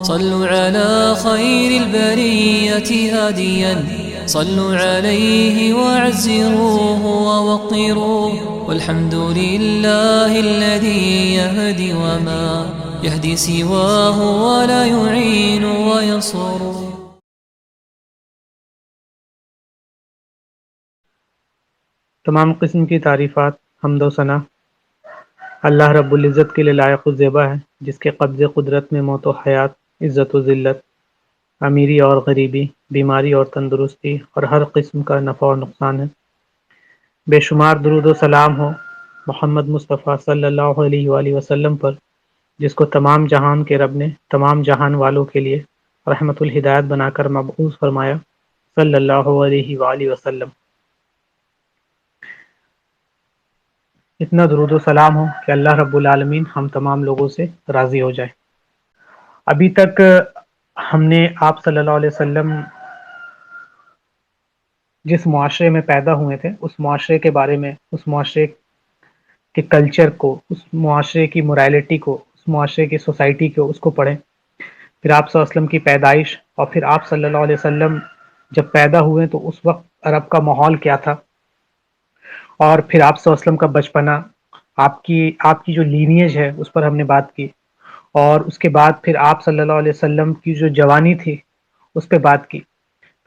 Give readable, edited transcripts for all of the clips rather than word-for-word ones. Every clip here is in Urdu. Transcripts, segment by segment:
صلوا على خير البرية هاديا صلوا عليه وعزروه ووقروه والحمد لله الذي يهدي وما يهدي سواه ولا يعين وينصر. تمام قسم کی تعریفات حمد و ثنا اللہ رب العزت کے لیے لائق و زیبا ہے، جس کے قبض قدرت میں موت و حیات، عزت و ذلت، امیری اور غریبی، بیماری اور تندرستی اور ہر قسم کا نفع و نقصان ہے۔ بے شمار درود و سلام ہو محمد مصطفیٰ صلی اللہ علیہ وآلہ وسلم پر، جس کو تمام جہان کے رب نے تمام جہان والوں کے لیے رحمت الہدایت بنا کر مبعوث فرمایا صلی اللہ علیہ وآلہ وسلم۔ اتنا درود و سلام ہو کہ اللہ رب العالمین ہم تمام لوگوں سے راضی ہو جائے۔ ابھی تک ہم نے آپ صلی اللہ علیہ وسلم جس معاشرے میں پیدا ہوئے تھے اس معاشرے کے بارے میں، اس معاشرے کے کلچر کو، اس معاشرے کی morality کو، اس معاشرے کی سوسائٹی کو، اس کو پڑھیں۔ پھر آپ صلی اللہ علیہ وسلم کی پیدائش، اور پھر آپ صلی اللہ علیہ وسلم جب پیدا ہوئے تو اس وقت عرب کا ماحول کیا تھا، اور پھر آپ صلی اللہ علیہ وسلم کا بچپنا، آپ کی جو لینیج ہے اس پر ہم نے بات کی، اور اس کے بعد پھر آپ صلی اللہ علیہ وسلم کی جو جوانی تھی اس پہ بات کی،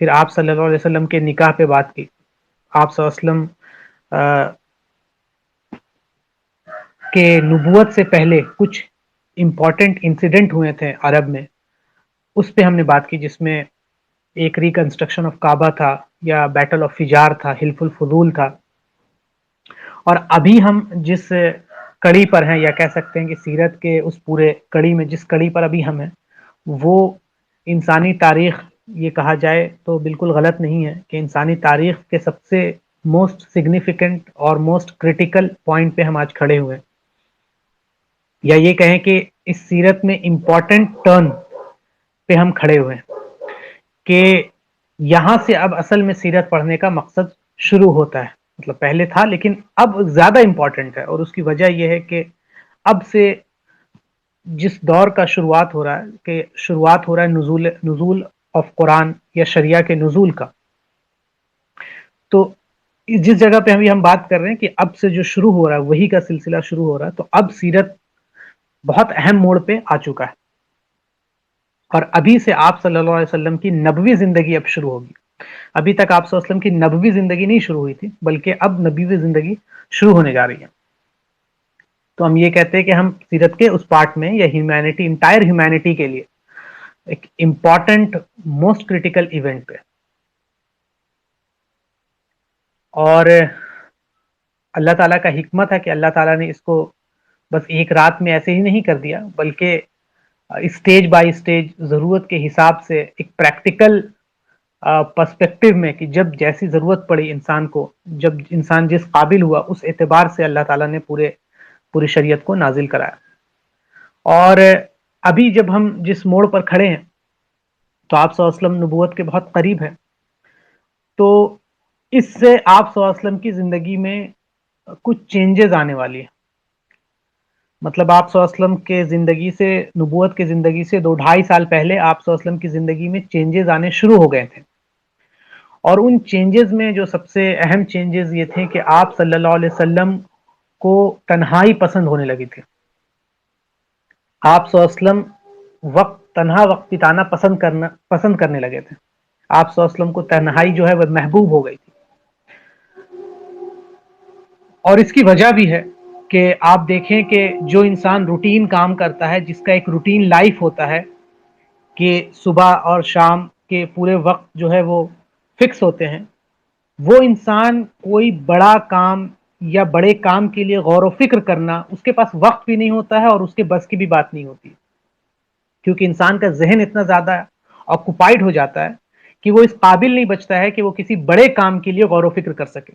پھر آپ صلی اللہ علیہ وسلم کے نکاح پہ بات کی، آپ صلی اللہ علیہ وسلم کہ نبوت سے پہلے کچھ امپورٹنٹ انسیڈنٹ ہوئے تھے عرب میں، اس پہ ہم نے بات کی، جس میں ایک ریکنسٹرکشن آف کعبہ تھا، یا بیٹل آف فجار تھا، حلف الفضول تھا۔ اور ابھی ہم جس کڑی پر ہیں، یا کہہ سکتے ہیں کہ سیرت کے اس پورے کڑی میں جس کڑی پر ابھی ہم ہیں، وہ انسانی تاریخ، یہ کہا جائے تو بالکل غلط نہیں ہے کہ انسانی تاریخ کے سب سے موسٹ سگنیفیکنٹ اور موسٹ کریٹیکل پوائنٹ پہ ہم آج کھڑے ہوئے ہیں، یا یہ کہیں کہ اس سیرت میں امپورٹنٹ ٹرن پہ ہم کھڑے ہوئے ہیں، کہ یہاں سے اب اصل میں سیرت پڑھنے کا مقصد شروع ہوتا ہے۔ مطلب پہلے تھا لیکن اب زیادہ امپورٹنٹ ہے، اور اس کی وجہ یہ ہے کہ اب سے جس دور کا شروعات ہو رہا ہے، کہ شروعات ہو رہا ہے نزول آف قرآن یا شریعہ کے نزول کا، تو جس جگہ پہ ابھی ہم بات کر رہے ہیں کہ اب سے جو شروع ہو رہا ہے وہی کا سلسلہ شروع ہو رہا ہے، تو اب سیرت بہت اہم موڑ پہ آ چکا ہے، اور ابھی سے آپ صلی اللہ علیہ وسلم کی نبوی زندگی اب شروع ہوگی۔ ابھی تک آپ صلی اللہ علیہ وسلم کی نبوی زندگی نہیں شروع ہوئی تھی، بلکہ اب نبوی زندگی شروع ہونے جا رہی ہے۔ تو ہم یہ کہتے ہیں کہ ہم سیرت کے اس پارٹ میں، یا ہیومینٹی، انٹائر ہیومینٹی کے لیے ایک امپورٹنٹ موسٹ کریٹیکل ایونٹ پہ، اور اللہ تعالیٰ کا حکمت ہے کہ اللہ تعالیٰ نے اس کو بس ایک رات میں ایسے ہی نہیں کر دیا، بلکہ اسٹیج بائی اسٹیج، ضرورت کے حساب سے، ایک پریکٹیکل پرسپیکٹو میں، کہ جب جیسی ضرورت پڑی انسان کو، جب انسان جس قابل ہوا، اس اعتبار سے اللہ تعالیٰ نے پوری شریعت کو نازل کرایا۔ اور ابھی جب ہم جس موڑ پر کھڑے ہیں تو آپ صلی اللہ علیہ وسلم نبوت کے بہت قریب ہیں، تو اس سے آپ صلی اللہ علیہ وسلم کی زندگی میں کچھ چینجز آنے والی ہیں۔ مطلب آپ صلی اللہ علیہ وسلم کے زندگی سے، نبوت کے زندگی سے 2-2.5 سال پہلے آپ صلی اللہ علیہ وسلم کی زندگی میں چینجز آنے شروع ہو گئے تھے، اور ان چینجز میں جو سب سے اہم چینجز یہ تھے کہ آپ صلی اللہ علیہ وسلم کو تنہائی پسند ہونے لگی تھی۔ آپ صلی اللہ علیہ وسلم تنہا وقت بتانا پسند کرنے لگے تھے۔ آپ صلی اللہ علیہ وسلم کو تنہائی جو ہے وہ محبوب ہو گئی تھی، اور اس کی وجہ بھی ہے کہ آپ دیکھیں کہ جو انسان روٹین کام کرتا ہے، جس کا ایک روٹین لائف ہوتا ہے، کہ صبح اور شام کے پورے وقت جو ہے وہ فکس ہوتے ہیں، وہ انسان کوئی بڑا کام یا بڑے کام کے لیے غور و فکر کرنا، اس کے پاس وقت بھی نہیں ہوتا ہے، اور اس کے بس کی بھی بات نہیں ہوتی، کیونکہ انسان کا ذہن اتنا زیادہ آکوپائڈ ہو جاتا ہے کہ وہ اس قابل نہیں بچتا ہے کہ وہ کسی بڑے کام کے لیے غور و فکر کر سکے،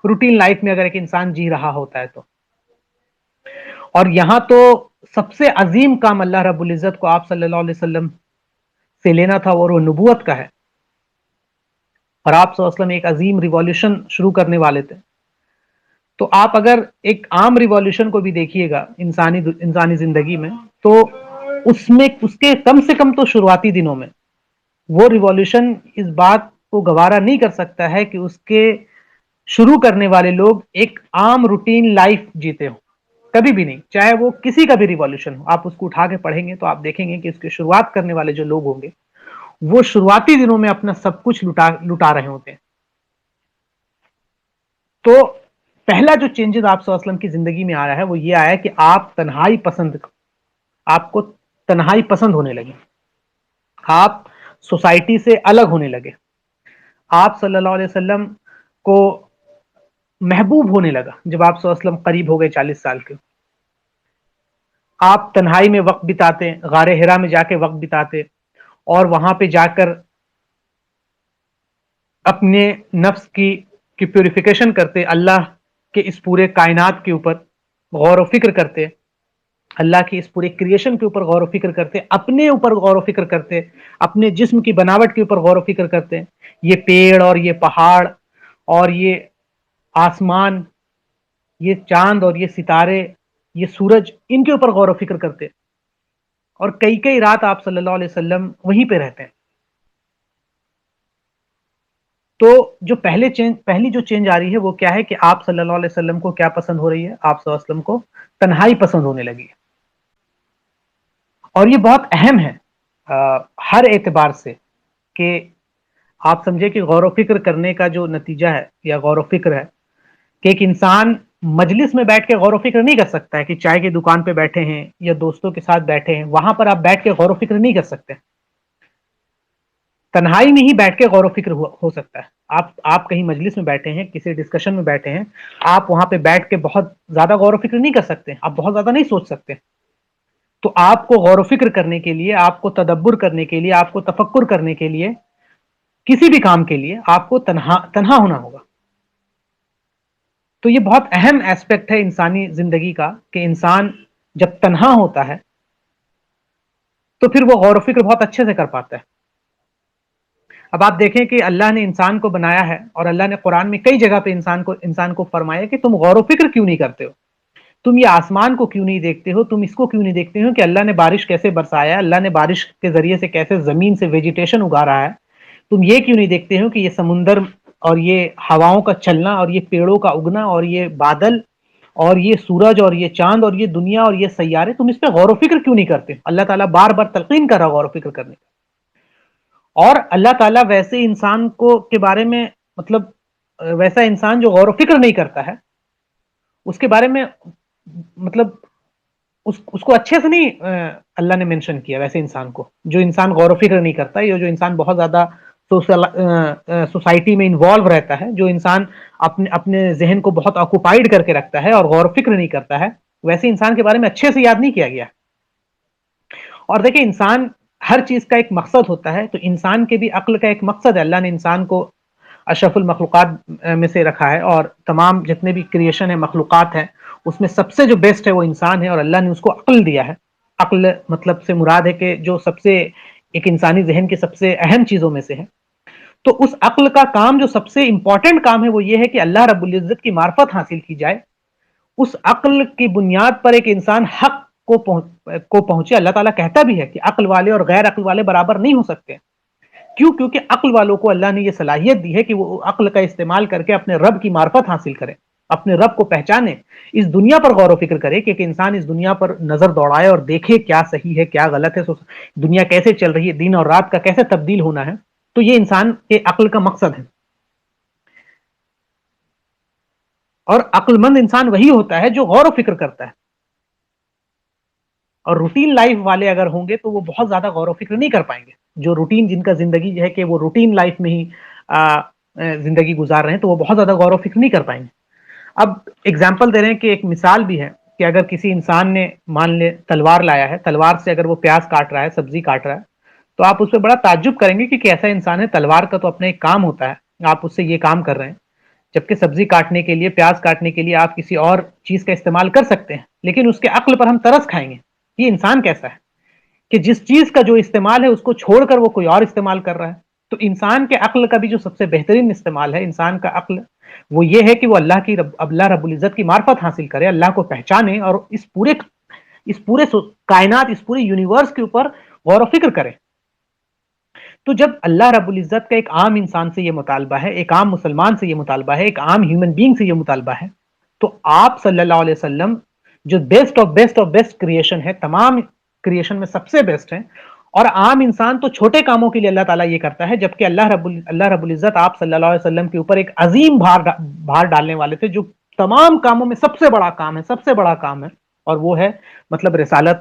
روٹین لائف میں اگر ایک انسان جی رہا ہوتا ہے تو۔ اور یہاں تو سب سے عظیم کام اللہ رب العزت کو آپ صلی اللہ علیہ وسلم سے لینا تھا، اور وہ نبوت کا ہے، اور آپ صلی اللہ علیہ وسلم ایک عظیم ریولیوشن شروع کرنے والے تھے۔ تو آپ اگر ایک عام ریولیوشن کو بھی دیکھیے گا انسانی زندگی میں، تو اس میں اس کے کم سے کم تو شروعاتی دنوں میں وہ ریوالوشن اس بات کو گوارا نہیں کر سکتا ہے کہ اس کے شروع کرنے والے لوگ ایک عام روٹین لائف جیتے ہوں. کبھی بھی نہیں، چاہے وہ کسی کا بھی ریوالوشن ہو. آپ اس کو اٹھا کے پڑھیں گے تو آپ دیکھیں گے کہ اس کی شروعات کرنے والے جو لوگ ہوں گے وہ شروعاتی دنوں میں اپنا سب کچھ لٹا رہے ہوتے ہیں. تو پہلا جو چینجز آپ صلی اللہ علیہ وسلم کی زندگی میں آ رہا ہے وہ یہ آیا کہ آپ کو تنہائی پسند ہونے لگے. آپ سوسائٹی سے الگ ہونے لگے. آپ صلی اللہ علیہ وسلم کو محبوب ہونے لگا جب آپ صلی اللہ علیہ وسلم قریب ہو گئے 40 سال کے. آپ تنہائی میں وقت بتاتے، غار حرا میں جا کے وقت بتاتے، اور وہاں پہ جا کر اپنے نفس کی پیوریفیکیشن کرتے، اللہ کے اس پورے کائنات کے اوپر غور و فکر کرتے، اللہ کی اس پورے کریشن کے اوپر غور و فکر کرتے، اپنے اوپر غور و فکر کرتے، اپنے جسم کی بناوٹ کے اوپر غور و فکر کرتے. یہ پیڑ اور یہ پہاڑ اور یہ آسمان، یہ چاند اور یہ ستارے، یہ سورج، ان کے اوپر غور و فکر کرتے. اور کئی کئی رات آپ صلی اللہ علیہ وسلم وہیں پہ رہتے ہیں. تو جو پہلی جو چینج آ رہی ہے وہ کیا ہے کہ آپ صلی اللہ علیہ وسلم کو کیا پسند ہو رہی ہے؟ آپ صلی اللہ علیہ وسلم کو تنہائی پسند ہونے لگی ہے. اور یہ بہت اہم ہے ہر اعتبار سے، کہ آپ سمجھے کہ غور و فکر کرنے کا جو نتیجہ ہے یا غور و فکر ہے کہ ایک انسان مجلس میں بیٹھ کے غور و فکر نہیں کر سکتا ہے کہ چائے کی دکان پہ بیٹھے ہیں یا دوستوں کے ساتھ بیٹھے ہیں، وہاں پر آپ بیٹھ کے غور و فکر نہیں کر سکتے. تنہائی میں ہی بیٹھ کے غور و فکر ہو سکتا ہے. آپ کہیں مجلس میں بیٹھے ہیں، کسی ڈسکشن میں بیٹھے ہیں، آپ وہاں پہ بیٹھ کے بہت زیادہ غور و فکر نہیں کر سکتے، آپ بہت زیادہ نہیں سوچ سکتے. تو آپ کو غور و فکر کرنے کے لیے، آپ کو تدبر کرنے کے لیے، آپ کو تفکر کرنے کے لیے، کسی بھی کام کے لیے آپ کو تنہا ہونا ہوگا. تو یہ بہت اہم ایسپیکٹ ہے انسانی زندگی کا کہ انسان جب تنہا ہوتا ہے تو پھر وہ غور و فکر بہت اچھے سے کر پاتا ہے. اب آپ دیکھیں کہ اللہ نے انسان کو بنایا ہے، اور اللہ نے قرآن میں کئی جگہ پہ انسان کو فرمایا کہ تم غور و فکر کیوں نہیں کرتے ہو؟ تم یہ آسمان کو کیوں نہیں دیکھتے ہو؟ تم اس کو کیوں نہیں دیکھتے ہو کہ اللہ نے بارش کیسے برسایا ہے، اللہ نے بارش کے ذریعے سے کیسے زمین سے ویجیٹیشن اگا رہا ہے؟ تم یہ کیوں نہیں دیکھتے ہو کہ یہ سمندر اور یہ ہواؤں کا چلنا اور یہ پیڑوں کا اگنا اور یہ بادل اور یہ سورج اور یہ چاند اور یہ دنیا اور یہ سیارے، تم اس پہ غور و فکر کیوں نہیں کرتے؟ اللہ تعالیٰ بار بار تلقین کر رہا غور و فکر کرنے کا. اور اللہ تعالیٰ ویسے انسان کو کے بارے میں، مطلب ویسا انسان جو غور و فکر نہیں کرتا ہے اس کے بارے میں، مطلب اس کو اچھے سے نہیں اللہ نے مینشن کیا ویسے انسان کو، جو انسان غور و فکر نہیں کرتا، یا جو انسان بہت زیادہ سوسائٹی میں انوالو رہتا ہے، جو انسان اپنے ذہن کو بہت آکوپائیڈ کر کے رکھتا ہے اور غور و فکر نہیں کرتا ہے، ویسے انسان کے بارے میں اچھے سے یاد نہیں کیا گیا. اور دیکھیں، انسان ہر چیز کا ایک مقصد ہوتا ہے، تو انسان کے بھی عقل کا ایک مقصد ہے. اللہ نے انسان کو اشرف المخلوقات میں سے رکھا ہے، اور تمام جتنے بھی کریشن ہے، مخلوقات ہیں، اس میں سب سے جو بیسٹ ہے وہ انسان ہے، اور اللہ نے اس کو عقل دیا ہے. عقل مطلب سے مراد ہے کہ جو سب سے ایک انسانی ذہن کی سب سے اہم چیزوں میں سے ہے. تو اس عقل کا کام جو سب سے امپورٹنٹ کام ہے وہ یہ ہے کہ اللہ رب العزت کی معرفت حاصل کی جائے. اس عقل کی بنیاد پر ایک انسان حق کو پہنچے. اللہ تعالیٰ کہتا بھی ہے کہ عقل والے اور غیر عقل والے برابر نہیں ہو سکتے. کیوں؟ کیونکہ عقل والوں کو اللہ نے یہ صلاحیت دی ہے کہ وہ عقل کا استعمال کر کے اپنے رب کی معرفت حاصل کرے، اپنے رب کو پہچانے، اس دنیا پر غور و فکر کرے کہ ایک انسان اس دنیا پر نظر دوڑائے اور دیکھے کیا صحیح ہے کیا غلط ہے، دنیا کیسے چل رہی ہے، دن اور رات کا کیسے تبدیل ہونا ہے. تو یہ انسان کے عقل کا مقصد ہے. اور عقل مند انسان وہی ہوتا ہے جو غور و فکر کرتا ہے. اور روٹین لائف والے اگر ہوں گے تو وہ بہت زیادہ غور و فکر نہیں کر پائیں گے. جو روٹین، جن کا زندگی ہے کہ وہ روٹین لائف میں ہی زندگی گزار رہے ہیں، تو وہ بہت زیادہ غور و فکر نہیں کر پائیں گے. اب ایگزامپل دے رہے ہیں کہ ایک مثال بھی ہے کہ اگر کسی انسان نے مان لے تلوار لایا ہے، تلوار سے اگر وہ پیاز کاٹ رہا ہے، سبزی کاٹ رہا ہے، تو آپ اس پہ بڑا تعجب کریں گے کہ کیسا انسان ہے. تلوار کا تو اپنا ایک کام ہوتا ہے، آپ اس سے یہ کام کر رہے ہیں. جبکہ سبزی کاٹنے کے لیے، پیاز کاٹنے کے لیے آپ کسی اور چیز کا استعمال کر سکتے ہیں، لیکن اس کے عقل پر ہم ترس کھائیں گے. یہ انسان کیسا ہے کہ جس چیز کا جو استعمال ہے اس کو چھوڑ کر وہ کوئی اور استعمال کر رہا ہے. تو انسان کے عقل کا بھی جو سب سے بہترین استعمال ہے، انسان کا عقل، وہ یہ ہے کہ وہ اللہ رب العزت کی معرفت حاصل کرے، اللہ کو پہچانے، اور اس پورے اس پورے کائنات، اس پورے یونیورس کے اوپر غور و فکر کریں. تو جب اللہ رب العزت کا ایک عام انسان سے یہ مطالبہ ہے، ایک عام مسلمان سے یہ مطالبہ ہے، ایک عام ہیومن بینگ سے یہ مطالبہ ہے، تو آپ صلی اللہ علیہ وسلم جو بیسٹ آف بیسٹ کریشن ہے، تمام کریشن میں سب سے بیسٹ ہے، اور عام انسان تو چھوٹے کاموں کے لیے اللہ تعالیٰ یہ کرتا ہے، جبکہ اللہ رب العزت آپ صلی اللہ علیہ وسلم کے اوپر ایک عظیم بھار ڈالنے والے تھے، جو تمام کاموں میں سب سے بڑا کام ہے، اور وہ ہے مطلب رسالت. آپ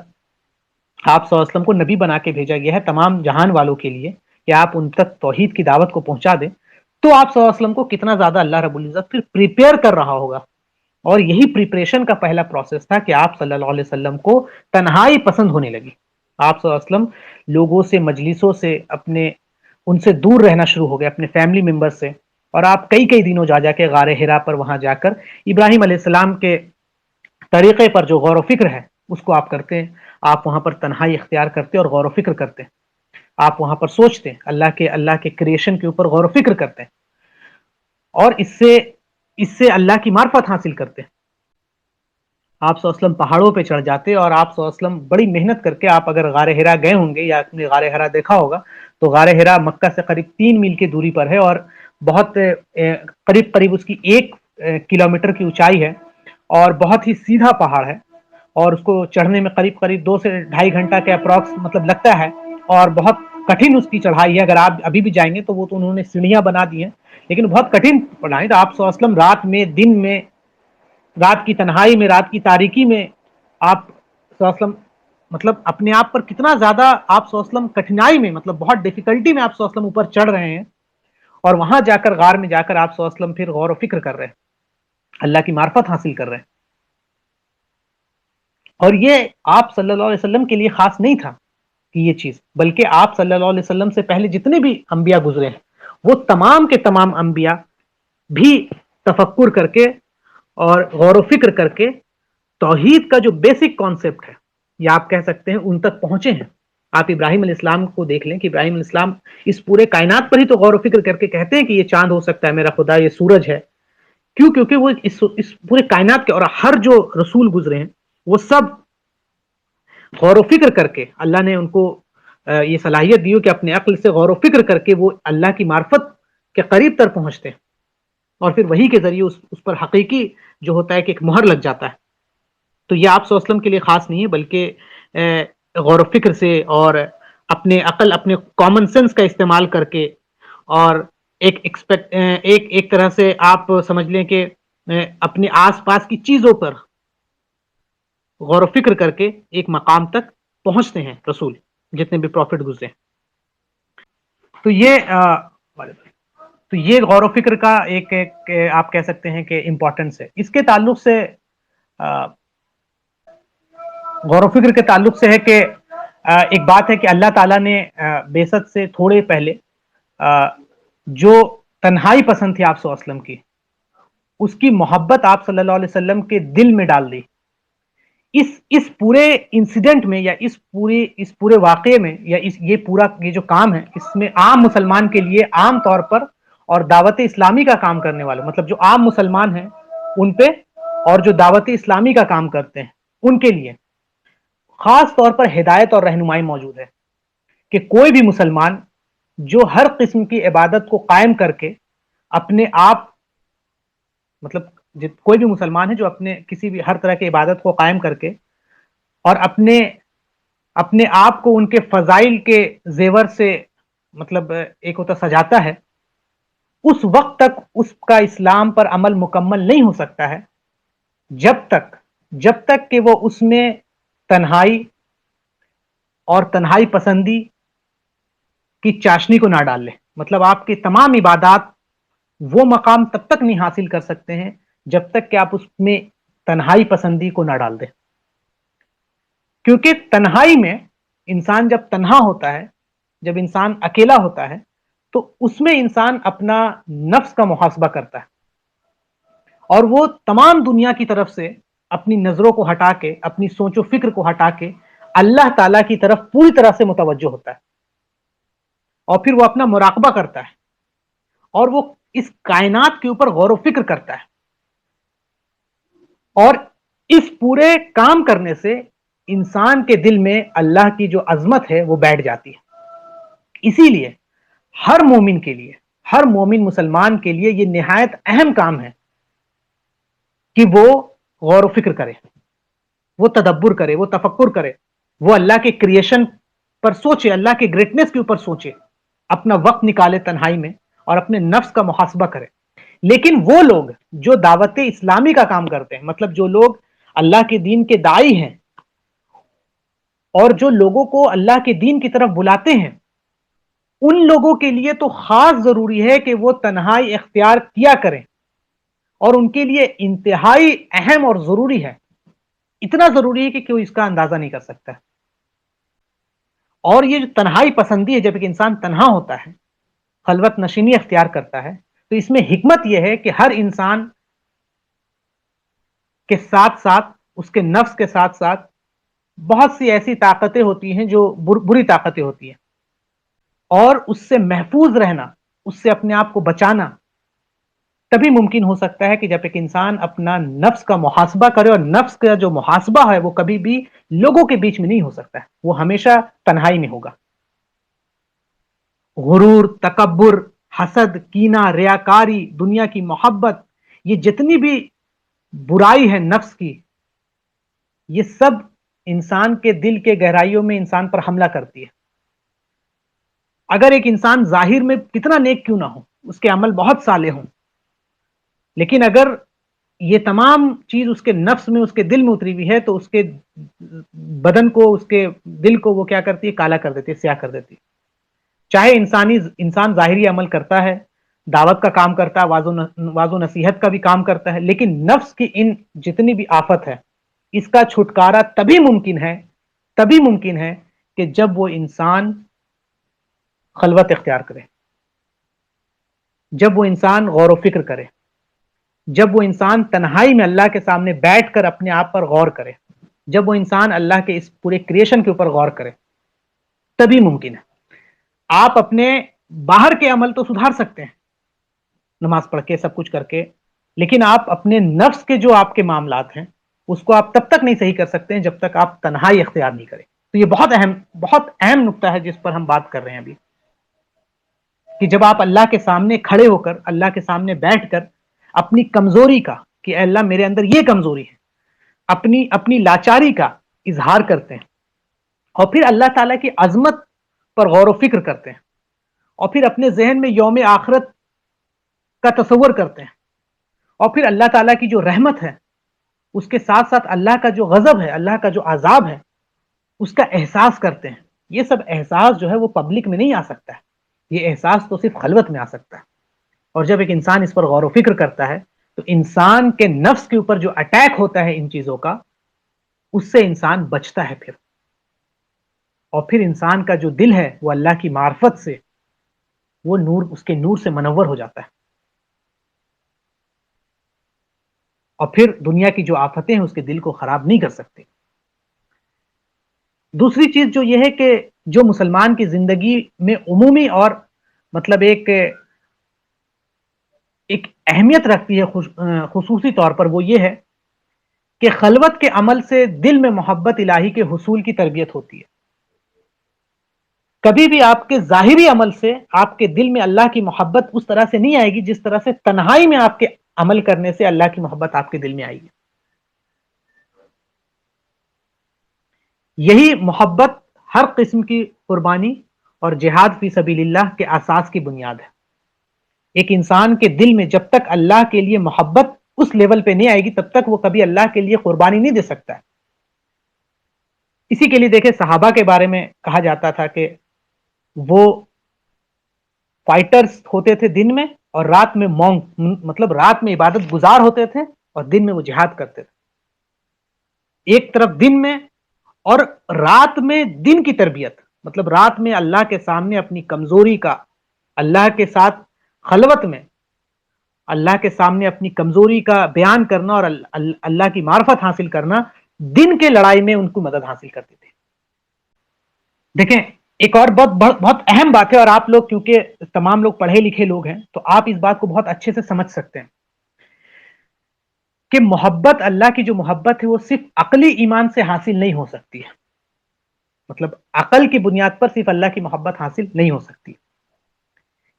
صلی اللہ علیہ وسلم کو نبی بنا کے بھیجا گیا ہے تمام جہان والوں کے لیے کہ آپ ان تک توحید کی دعوت کو پہنچا دیں. تو آپ صلی اللہ علیہ وسلم کو کتنا زیادہ اللہ رب العزت پھر پریپیئر کر رہا ہوگا. اور یہی پریپریشن کا پہلا پروسیس تھا کہ آپ صلی اللہ علیہ وسلم کو تنہائی پسند ہونے لگی. آپ صلی اللہ علیہ وسلم لوگوں سے، مجلسوں سے، ان سے دور رہنا شروع ہو گئے، اپنے فیملی ممبر سے. اور آپ کئی دنوں جا کے غار حرا پر وہاں جا کر ابراہیم علیہ السلام کے طریقے پر جو غور و فکر ہے اس کو آپ کرتے ہیں. آپ وہاں پر تنہائی اختیار کرتے اور غور و فکر کرتے. آپ وہاں پر سوچتے ہیں، اللہ کے کریشن کے اوپر غور و فکر کرتے ہیں، اور اس سے اللہ کی معرفت حاصل کرتے. آپ صلی اللہ علیہ وسلم پہاڑوں پہ چڑھ جاتے، اور آپ صلی اللہ علیہ وسلم بڑی محنت کر کے، آپ اگر غار حرا گئے ہوں گے یا اپنے غار حرا دیکھا ہوگا تو غار حرا مکہ سے قریب 3 میل کی دوری پر ہے، اور بہت قریب اس کی 1 کلومیٹر کی اونچائی ہے، اور بہت ہی سیدھا پہاڑ ہے، اور اس کو چڑھنے میں قریب 2 سے 2.5 گھنٹہ کے اپروکس مطلب لگتا ہے، اور بہت کٹھن اس کی چڑھائی ہے. اگر آپ ابھی بھی جائیں گے تو وہ تو انہوں نے سیڑھیاں بنا دی ہیں، لیکن بہت کٹھن پڑھائیں. تو آپ صلی اللہ علیہ وسلم رات میں، دن میں، رات کی تنہائی میں، رات کی تاریکی میں، آپ صلی اللہ علیہ وسلم مطلب اپنے آپ پر کتنا زیادہ آپ صلی اللہ علیہ وسلم کٹھنائی میں، مطلب بہت ڈیفیکلٹی میں آپ صلی اللہ علیہ وسلم اوپر چڑھ رہے ہیں، اور وہاں جا کر غار میں جا کر آپ صلی اللہ علیہ وسلم پھر غور و فکر کر رہے ہیں، اللہ کی معرفت حاصل کر رہے ہیں. اور یہ آپ صلی اللہ علیہ وسلم کے لیے خاص نہیں تھا کہ یہ چیز، بلکہ آپ صلی اللہ علیہ وسلم سے پہلے جتنے بھی انبیاء گزرے ہیں وہ تمام کے تمام انبیاء بھی تفکر کر کے اور غور و فکر کر کے توحید کا جو بیسک کانسیپٹ ہے، یا آپ کہہ سکتے ہیں ان تک پہنچے ہیں. آپ ابراہیم علیہ السلام کو دیکھ لیں کہ ابراہیم علیہ السلام اس پورے کائنات پر ہی تو غور و فکر کر کے کہتے ہیں کہ یہ چاند ہو سکتا ہے میرا خدا، یہ سورج ہے. کیوں؟ کیونکہ وہ اس پورے کائنات کے، اور ہر جو رسول گزرے ہیں وہ سب غور و فکر کر کے، اللہ نے ان کو یہ صلاحیت دی کہ اپنے عقل سے غور و فکر کر کے وہ اللہ کی معرفت کے قریب تر پہنچتے ہیں، اور پھر وہی کے ذریعے اس پر حقیقی جو ہوتا ہے کہ ایک مہر لگ جاتا ہے. تو یہ آپ صلی اللہ علیہ وسلم کے لیے خاص نہیں ہے، بلکہ غور و فکر سے اور اپنے عقل، اپنے کامن سینس کا استعمال کر کے، اور ایک طرح سے آپ سمجھ لیں کہ اپنے آس پاس کی چیزوں پر غور و فکر کر کے ایک مقام تک پہنچتے ہیں رسول، جتنے بھی پروفٹ گزرے. تو یہ غور و فکر کا ایک آپ کہہ سکتے ہیں کہ امپورٹنس ہے. اس کے تعلق سے غور و فکر کے تعلق سے ہے کہ ایک بات ہے کہ اللہ تعالیٰ نے بعثت سے تھوڑے پہلے جو تنہائی پسند تھی آپ صلی اللہ علیہ وسلم کی، اس کی محبت آپ صلی اللہ علیہ وسلم کے دل میں ڈال دی. اس پورے انسیڈنٹ میں، یا اس پورے واقعے میں، یا یہ جو کام ہے، اس میں عام مسلمان کے لیے عام طور پر، اور دعوت اسلامی کا کام کرنے والوں، مطلب جو عام مسلمان ہیں ان پہ، اور جو دعوت اسلامی کا کام کرتے ہیں ان کے لیے خاص طور پر ہدایت اور رہنمائی موجود ہے کہ کوئی بھی مسلمان جو ہر قسم کی عبادت کو قائم کر کے اپنے آپ، مطلب کوئی بھی مسلمان ہے جو اپنے کسی بھی ہر طرح کی عبادت کو قائم کر کے اور اپنے آپ کو ان کے فضائل کے زیور سے مطلب ایک ہوتا سجاتا ہے، اس وقت تک اس کا اسلام پر عمل مکمل نہیں ہو سکتا ہے جب تک کہ وہ اس میں تنہائی اور تنہائی پسندی کی چاشنی کو نہ ڈال لے. مطلب آپ کی تمام عبادات وہ مقام تب تک نہیں حاصل کر سکتے ہیں جب تک کہ آپ اس میں تنہائی پسندی کو نہ ڈال دیں. کیونکہ تنہائی میں انسان جب تنہا ہوتا ہے، جب انسان اکیلا ہوتا ہے، تو اس میں انسان اپنا نفس کا محاسبہ کرتا ہے، اور وہ تمام دنیا کی طرف سے اپنی نظروں کو ہٹا کے، اپنی سوچ و فکر کو ہٹا کے اللہ تعالیٰ کی طرف پوری طرح سے متوجہ ہوتا ہے، اور پھر وہ اپنا مراقبہ کرتا ہے، اور وہ اس کائنات کے اوپر غور و فکر کرتا ہے. اور اس پورے کام کرنے سے انسان کے دل میں اللہ کی جو عظمت ہے وہ بیٹھ جاتی ہے۔ اسی لیے ہر مومن کے لیے، ہر مومن مسلمان کے لیے یہ نہایت اہم کام ہے کہ وہ غور و فکر کرے، وہ تدبر کرے، وہ تفکر کرے، وہ اللہ کے کریشن پر سوچے، اللہ کے گریٹنس کے اوپر سوچے، اپنا وقت نکالے تنہائی میں اور اپنے نفس کا محاسبہ کرے۔ لیکن وہ لوگ جو دعوت اسلامی کا کام کرتے ہیں، مطلب جو لوگ اللہ کے دین کے داعی ہیں اور جو لوگوں کو اللہ کے دین کی طرف بلاتے ہیں، ان لوگوں کے لیے تو خاص ضروری ہے کہ وہ تنہائی اختیار کیا کریں، اور ان کے لیے انتہائی اہم اور ضروری ہے، اتنا ضروری ہے کہ کوئی اس کا اندازہ نہیں کر سکتا۔ اور یہ جو تنہائی پسندی ہے، جب ایک انسان تنہا ہوتا ہے، خلوت نشینی اختیار کرتا ہے، تو اس میں حکمت یہ ہے کہ ہر انسان کے ساتھ ساتھ، اس کے نفس کے ساتھ ساتھ بہت سی ایسی طاقتیں ہوتی ہیں جو بری طاقتیں ہوتی ہیں، اور اس سے محفوظ رہنا، اس سے اپنے آپ کو بچانا تبھی ممکن ہو سکتا ہے کہ جب ایک انسان اپنا نفس کا محاسبہ کرے، اور نفس کا جو محاسبہ ہے وہ کبھی بھی لوگوں کے بیچ میں نہیں ہو سکتا ہے، وہ ہمیشہ تنہائی میں ہوگا۔ غرور، تکبر، حسد، کینہ، ریاکاری، دنیا کی محبت، یہ جتنی بھی برائی ہے نفس کی، یہ سب انسان کے دل کے گہرائیوں میں انسان پر حملہ کرتی ہے۔ اگر ایک انسان ظاہر میں کتنا نیک کیوں نہ ہو، اس کے عمل بہت صالح ہوں، لیکن اگر یہ تمام چیز اس کے نفس میں، اس کے دل میں اتری ہوئی ہے، تو اس کے بدن کو، اس کے دل کو وہ کیا کرتی ہے؟ کالا کر دیتی ہے، سیاہ کر دیتی ہے۔ چاہے انسان ظاہری عمل کرتا ہے، دعوت کا کام کرتا ہے، واعظ و نصیحت کا بھی کام کرتا ہے، لیکن نفس کی ان جتنی بھی آفت ہے، اس کا چھٹکارا تبھی ممکن ہے کہ جب وہ انسان خلوت اختیار کرے، جب وہ انسان غور و فکر کرے، جب وہ انسان تنہائی میں اللہ کے سامنے بیٹھ کر اپنے آپ پر غور کرے، جب وہ انسان اللہ کے اس پورے کریشن کے اوپر غور کرے، تبھی ممکن ہے۔ آپ اپنے باہر کے عمل تو سدھار سکتے ہیں، نماز پڑھ کے، سب کچھ کر کے، لیکن آپ اپنے نفس کے جو آپ کے معاملات ہیں، اس کو آپ تب تک نہیں صحیح کر سکتے ہیں جب تک آپ تنہائی اختیار نہیں کریں۔ تو یہ بہت اہم نقطہ ہے جس پر ہم بات کر رہے ہیں ابھی، کہ جب آپ اللہ کے سامنے کھڑے ہو کر، اللہ کے سامنے بیٹھ کر اپنی کمزوری کا، کہ اے اللہ میرے اندر یہ کمزوری ہے، اپنی لاچاری کا اظہار کرتے ہیں، اور پھر اللہ تعالیٰ کی عظمت پر غور و فکر کرتے ہیں، اور پھر اپنے ذہن میں یوم آخرت کا تصور کرتے ہیں، اور پھر اللہ تعالیٰ کی جو رحمت ہے، اس کے ساتھ ساتھ اللہ کا جو غضب ہے، اللہ کا جو عذاب ہے، اس کا احساس کرتے ہیں۔ یہ سب احساس جو ہے وہ پبلک میں نہیں آ سکتا ہے، یہ احساس تو صرف خلوت میں آ سکتا ہے۔ اور جب ایک انسان اس پر غور و فکر کرتا ہے، تو انسان کے نفس کے اوپر جو اٹیک ہوتا ہے ان چیزوں کا، اس سے انسان بچتا ہے پھر، اور پھر انسان کا جو دل ہے وہ اللہ کی معرفت سے، وہ نور، اس کے نور سے منور ہو جاتا ہے، اور پھر دنیا کی جو آفتیں ہیں اس کے دل کو خراب نہیں کر سکتے۔ دوسری چیز جو یہ ہے کہ جو مسلمان کی زندگی میں عمومی اور مطلب ایک اہمیت رکھتی ہے خصوصی طور پر، وہ یہ ہے کہ خلوت کے عمل سے دل میں محبت الہی کے حصول کی تربیت ہوتی ہے۔ کبھی بھی آپ کے ظاہری عمل سے آپ کے دل میں اللہ کی محبت اس طرح سے نہیں آئے گی جس طرح سے تنہائی میں آپ کے عمل کرنے سے اللہ کی محبت آپ کے دل میں آئے گی۔ یہی محبت ہر قسم کی قربانی اور جہاد فی سبیل اللہ کے اساس کی بنیاد ہے۔ ایک انسان کے دل میں جب تک اللہ کے لیے محبت اس لیول پہ نہیں آئے گی، تب تک وہ کبھی اللہ کے لیے قربانی نہیں دے سکتا ہے۔ اسی کے لیے دیکھیں، صحابہ کے بارے میں کہا جاتا تھا کہ وہ فائٹرز ہوتے تھے دن میں، اور رات میں مونک، مطلب رات میں عبادت گزار ہوتے تھے، اور دن میں وہ جہاد کرتے تھے۔ ایک طرف دن میں، اور رات میں دن کی تربیت، مطلب رات میں اللہ کے سامنے اپنی کمزوری کا، اللہ کے ساتھ خلوت میں اللہ کے سامنے اپنی کمزوری کا بیان کرنا اور اللہ کی معرفت حاصل کرنا، دن کے لڑائی میں ان کو مدد حاصل کرتے تھے۔ دیکھیں، ایک اور بہت اہم بات ہے، اور آپ لوگ کیونکہ تمام لوگ پڑھے لکھے لوگ ہیں، تو آپ اس بات کو بہت اچھے سے سمجھ سکتے ہیں۔ کہ محبت، اللہ کی جو محبت ہے وہ صرف عقلی ایمان سے حاصل نہیں ہو سکتی ہے. مطلب عقل کی بنیاد پر صرف اللہ کی محبت حاصل نہیں ہو سکتی،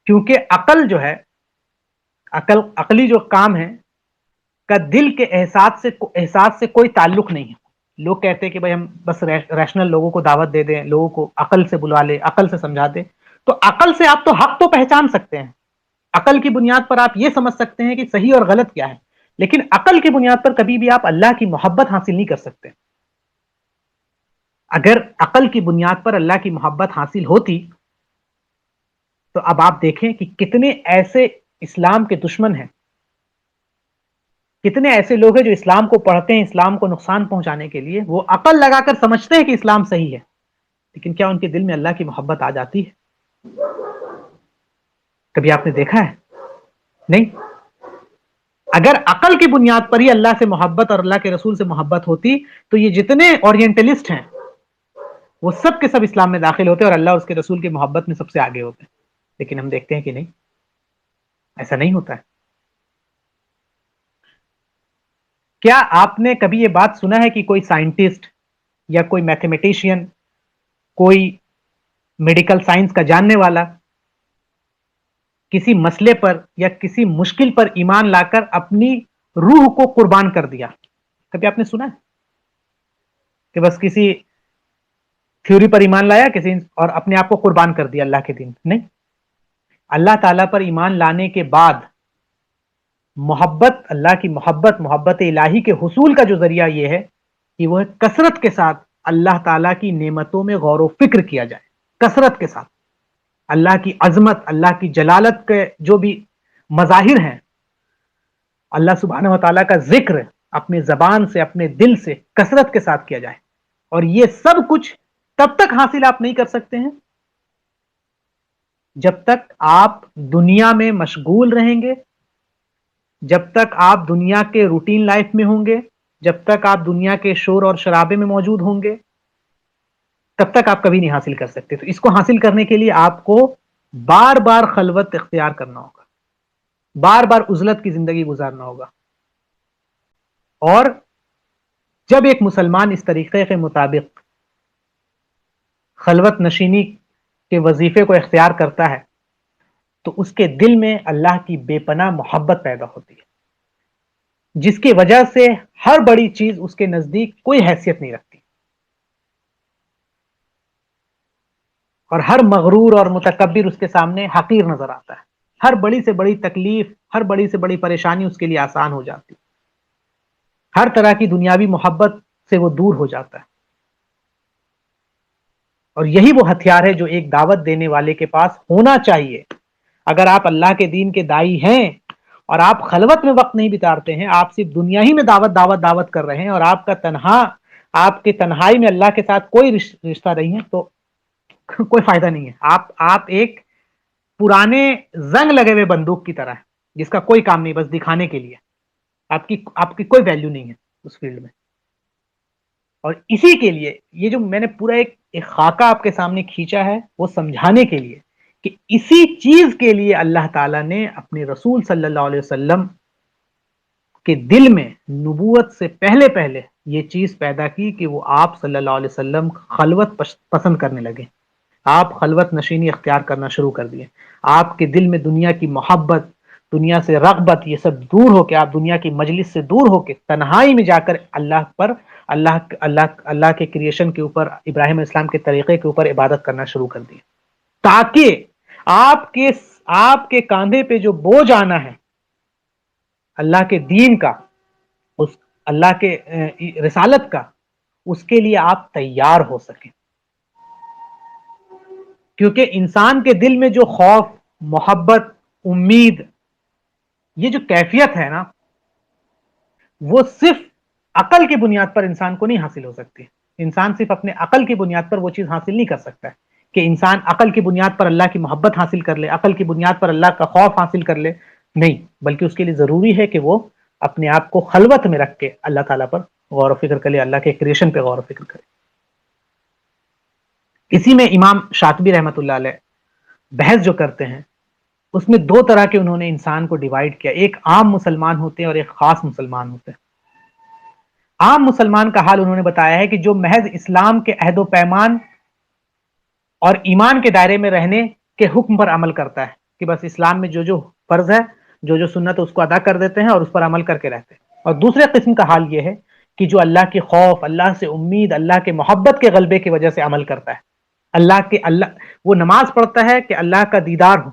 کیونکہ عقل جو ہے، عقلی جو کام ہے کا دل کے احساس سے کوئی تعلق نہیں ہے. لوگ کہتے ہیں کہ بھائی ہم بس ریشنل لوگوں کو دعوت دے دیں، لوگوں کو عقل سے بلا لے، عقل سے سمجھا دیں. تو عقل سے آپ تو حق تو پہچان سکتے ہیں، عقل کی بنیاد پر آپ یہ سمجھ سکتے ہیں کہ صحیح اور غلط کیا ہے، لیکن عقل کی بنیاد پر کبھی بھی آپ اللہ کی محبت حاصل نہیں کر سکتے. اگر عقل کی بنیاد پر اللہ کی محبت حاصل ہوتی تو اب آپ دیکھیں کہ کتنے ایسے اسلام کے دشمن ہیں، کتنے ایسے لوگ ہیں جو اسلام کو پڑھتے ہیں اسلام کو نقصان پہنچانے کے لیے. وہ عقل لگا کر سمجھتے ہیں کہ اسلام صحیح ہے، لیکن کیا ان کے دل میں اللہ کی محبت آ جاتی ہے؟ کبھی آپ نے دیکھا ہے؟ نہیں. اگر عقل کی بنیاد پر ہی اللہ سے محبت اور اللہ کے رسول سے محبت ہوتی تو یہ جتنے اورینٹلسٹ ہیں وہ سب کے سب اسلام میں داخل ہوتے اور اللہ اور اس کے رسول کی محبت میں سب سے آگے ہوتے. لیکن ہم دیکھتے ہیں کہ نہیں، ایسا نہیں ہوتا ہے. کیا آپ نے کبھی یہ بات سنا ہے کہ کوئی سائنٹسٹ یا کوئی میتھمیٹیشین، کوئی میڈیکل سائنس کا جاننے والا کسی مسئلے پر یا کسی مشکل پر ایمان لا کر اپنی روح کو قربان کر دیا؟ کبھی آپ نے سنا ہے کہ بس کسی تھیوری پر ایمان لایا کسی اور اپنے آپ کو قربان کر دیا اللہ کے دین؟ نہیں. اللہ تعالیٰ پر ایمان لانے کے بعد محبت، اللہ کی محبت، محبت الہی کے حصول کا جو ذریعہ یہ ہے کہ وہ کثرت کے ساتھ اللہ تعالیٰ کی نعمتوں میں غور و فکر کیا جائے. کثرت کے ساتھ اللہ کی عظمت، اللہ کی جلالت کے جو بھی مظاہر ہیں، اللہ سبحانہ و تعالیٰ کا ذکر اپنے زبان سے، اپنے دل سے کثرت کے ساتھ کیا جائے. اور یہ سب کچھ تب تک حاصل آپ نہیں کر سکتے ہیں جب تک آپ دنیا میں مشغول رہیں گے، جب تک آپ دنیا کے روٹین لائف میں ہوں گے، جب تک آپ دنیا کے شور اور شرابے میں موجود ہوں گے، تب تک آپ کبھی نہیں حاصل کر سکتے. تو اس کو حاصل کرنے کے لیے آپ کو بار بار خلوت اختیار کرنا ہوگا، بار بار عزلت کی زندگی گزارنا ہوگا. اور جب ایک مسلمان اس طریقے کے مطابق خلوت نشینی کے وظیفے کو اختیار کرتا ہے تو اس کے دل میں اللہ کی بے پناہ محبت پیدا ہوتی ہے، جس کی وجہ سے ہر بڑی چیز اس کے نزدیک کوئی حیثیت نہیں رکھتی، اور ہر مغرور اور متکبر اس کے سامنے حقیر نظر آتا ہے. ہر بڑی سے بڑی تکلیف، ہر بڑی سے بڑی پریشانی اس کے لیے آسان ہو جاتی، ہر طرح کی دنیاوی محبت سے وہ دور ہو جاتا ہے. اور یہی وہ ہتھیار ہے جو ایک دعوت دینے والے کے پاس ہونا چاہیے. اگر آپ اللہ کے دین کے داعی ہیں اور آپ خلوت میں وقت نہیں بتاتے ہیں، آپ صرف دنیا ہی میں دعوت کر رہے ہیں، اور آپ کے تنہائی میں اللہ کے ساتھ کوئی رشتہ نہیں ہے، تو کوئی فائدہ نہیں ہے. آپ ایک پرانے زنگ لگے ہوئے بندوق کی طرح ہے جس کا کوئی کام نہیں، بس دکھانے کے لیے. آپ کی کوئی ویلیو نہیں ہے اس فیلڈ میں. اور اسی کے لیے یہ جو میں نے پورا ایک خاکہ آپ کے سامنے کھینچا ہے، وہ سمجھانے کے لیے کہ اسی چیز کے لیے اللہ تعالیٰ نے اپنے رسول صلی اللہ علیہ وسلم کے دل میں نبوت سے پہلے یہ چیز پیدا کی کہ وہ آپ صلی اللہ علیہ وسلم خلوت پسند کرنے لگے. آپ خلوت نشینی اختیار کرنا شروع کر دیے. آپ کے دل میں دنیا کی محبت، دنیا سے رغبت، یہ سب دور ہو کے آپ دنیا کی مجلس سے دور ہو کے تنہائی میں جا کر اللہ کے کریشن کے اوپر، ابراہیم علیہ السلام کے طریقے کے اوپر عبادت کرنا شروع کر دی، تاکہ آپ کے کاندھے پہ جو بوجھ آنا ہے اللہ کے دین کا، اللہ کے رسالت کا، اس کے لیے آپ تیار ہو سکیں. کیونکہ انسان کے دل میں جو خوف، محبت، امید، یہ جو کیفیت ہے نا، وہ صرف عقل کی بنیاد پر انسان کو نہیں حاصل ہو سکتی. انسان صرف اپنے عقل کی بنیاد پر وہ چیز حاصل نہیں کر سکتا ہے کہ انسان عقل کی بنیاد پر اللہ کی محبت حاصل کر لے، عقل کی بنیاد پر اللہ کا خوف حاصل کر لے. نہیں، بلکہ اس کے لیے ضروری ہے کہ وہ اپنے آپ کو خلوت میں رکھ کے اللہ تعالیٰ پر غور و فکر کرے، اللہ کے کریشن پہ غور و فکر کرے. اسی میں امام شاطبی رحمۃ اللہ علیہ بحث جو کرتے ہیں، اس میں دو طرح کے انہوں نے انسان کو ڈیوائیڈ کیا. ایک عام مسلمان ہوتے ہیں اور ایک خاص مسلمان ہوتے ہیں. عام مسلمان کا حال انہوں نے بتایا ہے کہ جو محض اسلام کے عہد و پیمان اور ایمان کے دائرے میں رہنے کے حکم پر عمل کرتا ہے، کہ بس اسلام میں جو جو فرض ہے، جو جو سنت ہے اس کو ادا کر دیتے ہیں اور اس پر عمل کر کے رہتے ہیں. اور دوسرے قسم کا حال یہ ہے کہ جو اللہ کے خوف، اللہ سے امید، اللہ کے محبت کے غلبے کی وجہ سے عمل کرتا ہے. وہ نماز پڑھتا ہے کہ اللہ کا دیدار ہو،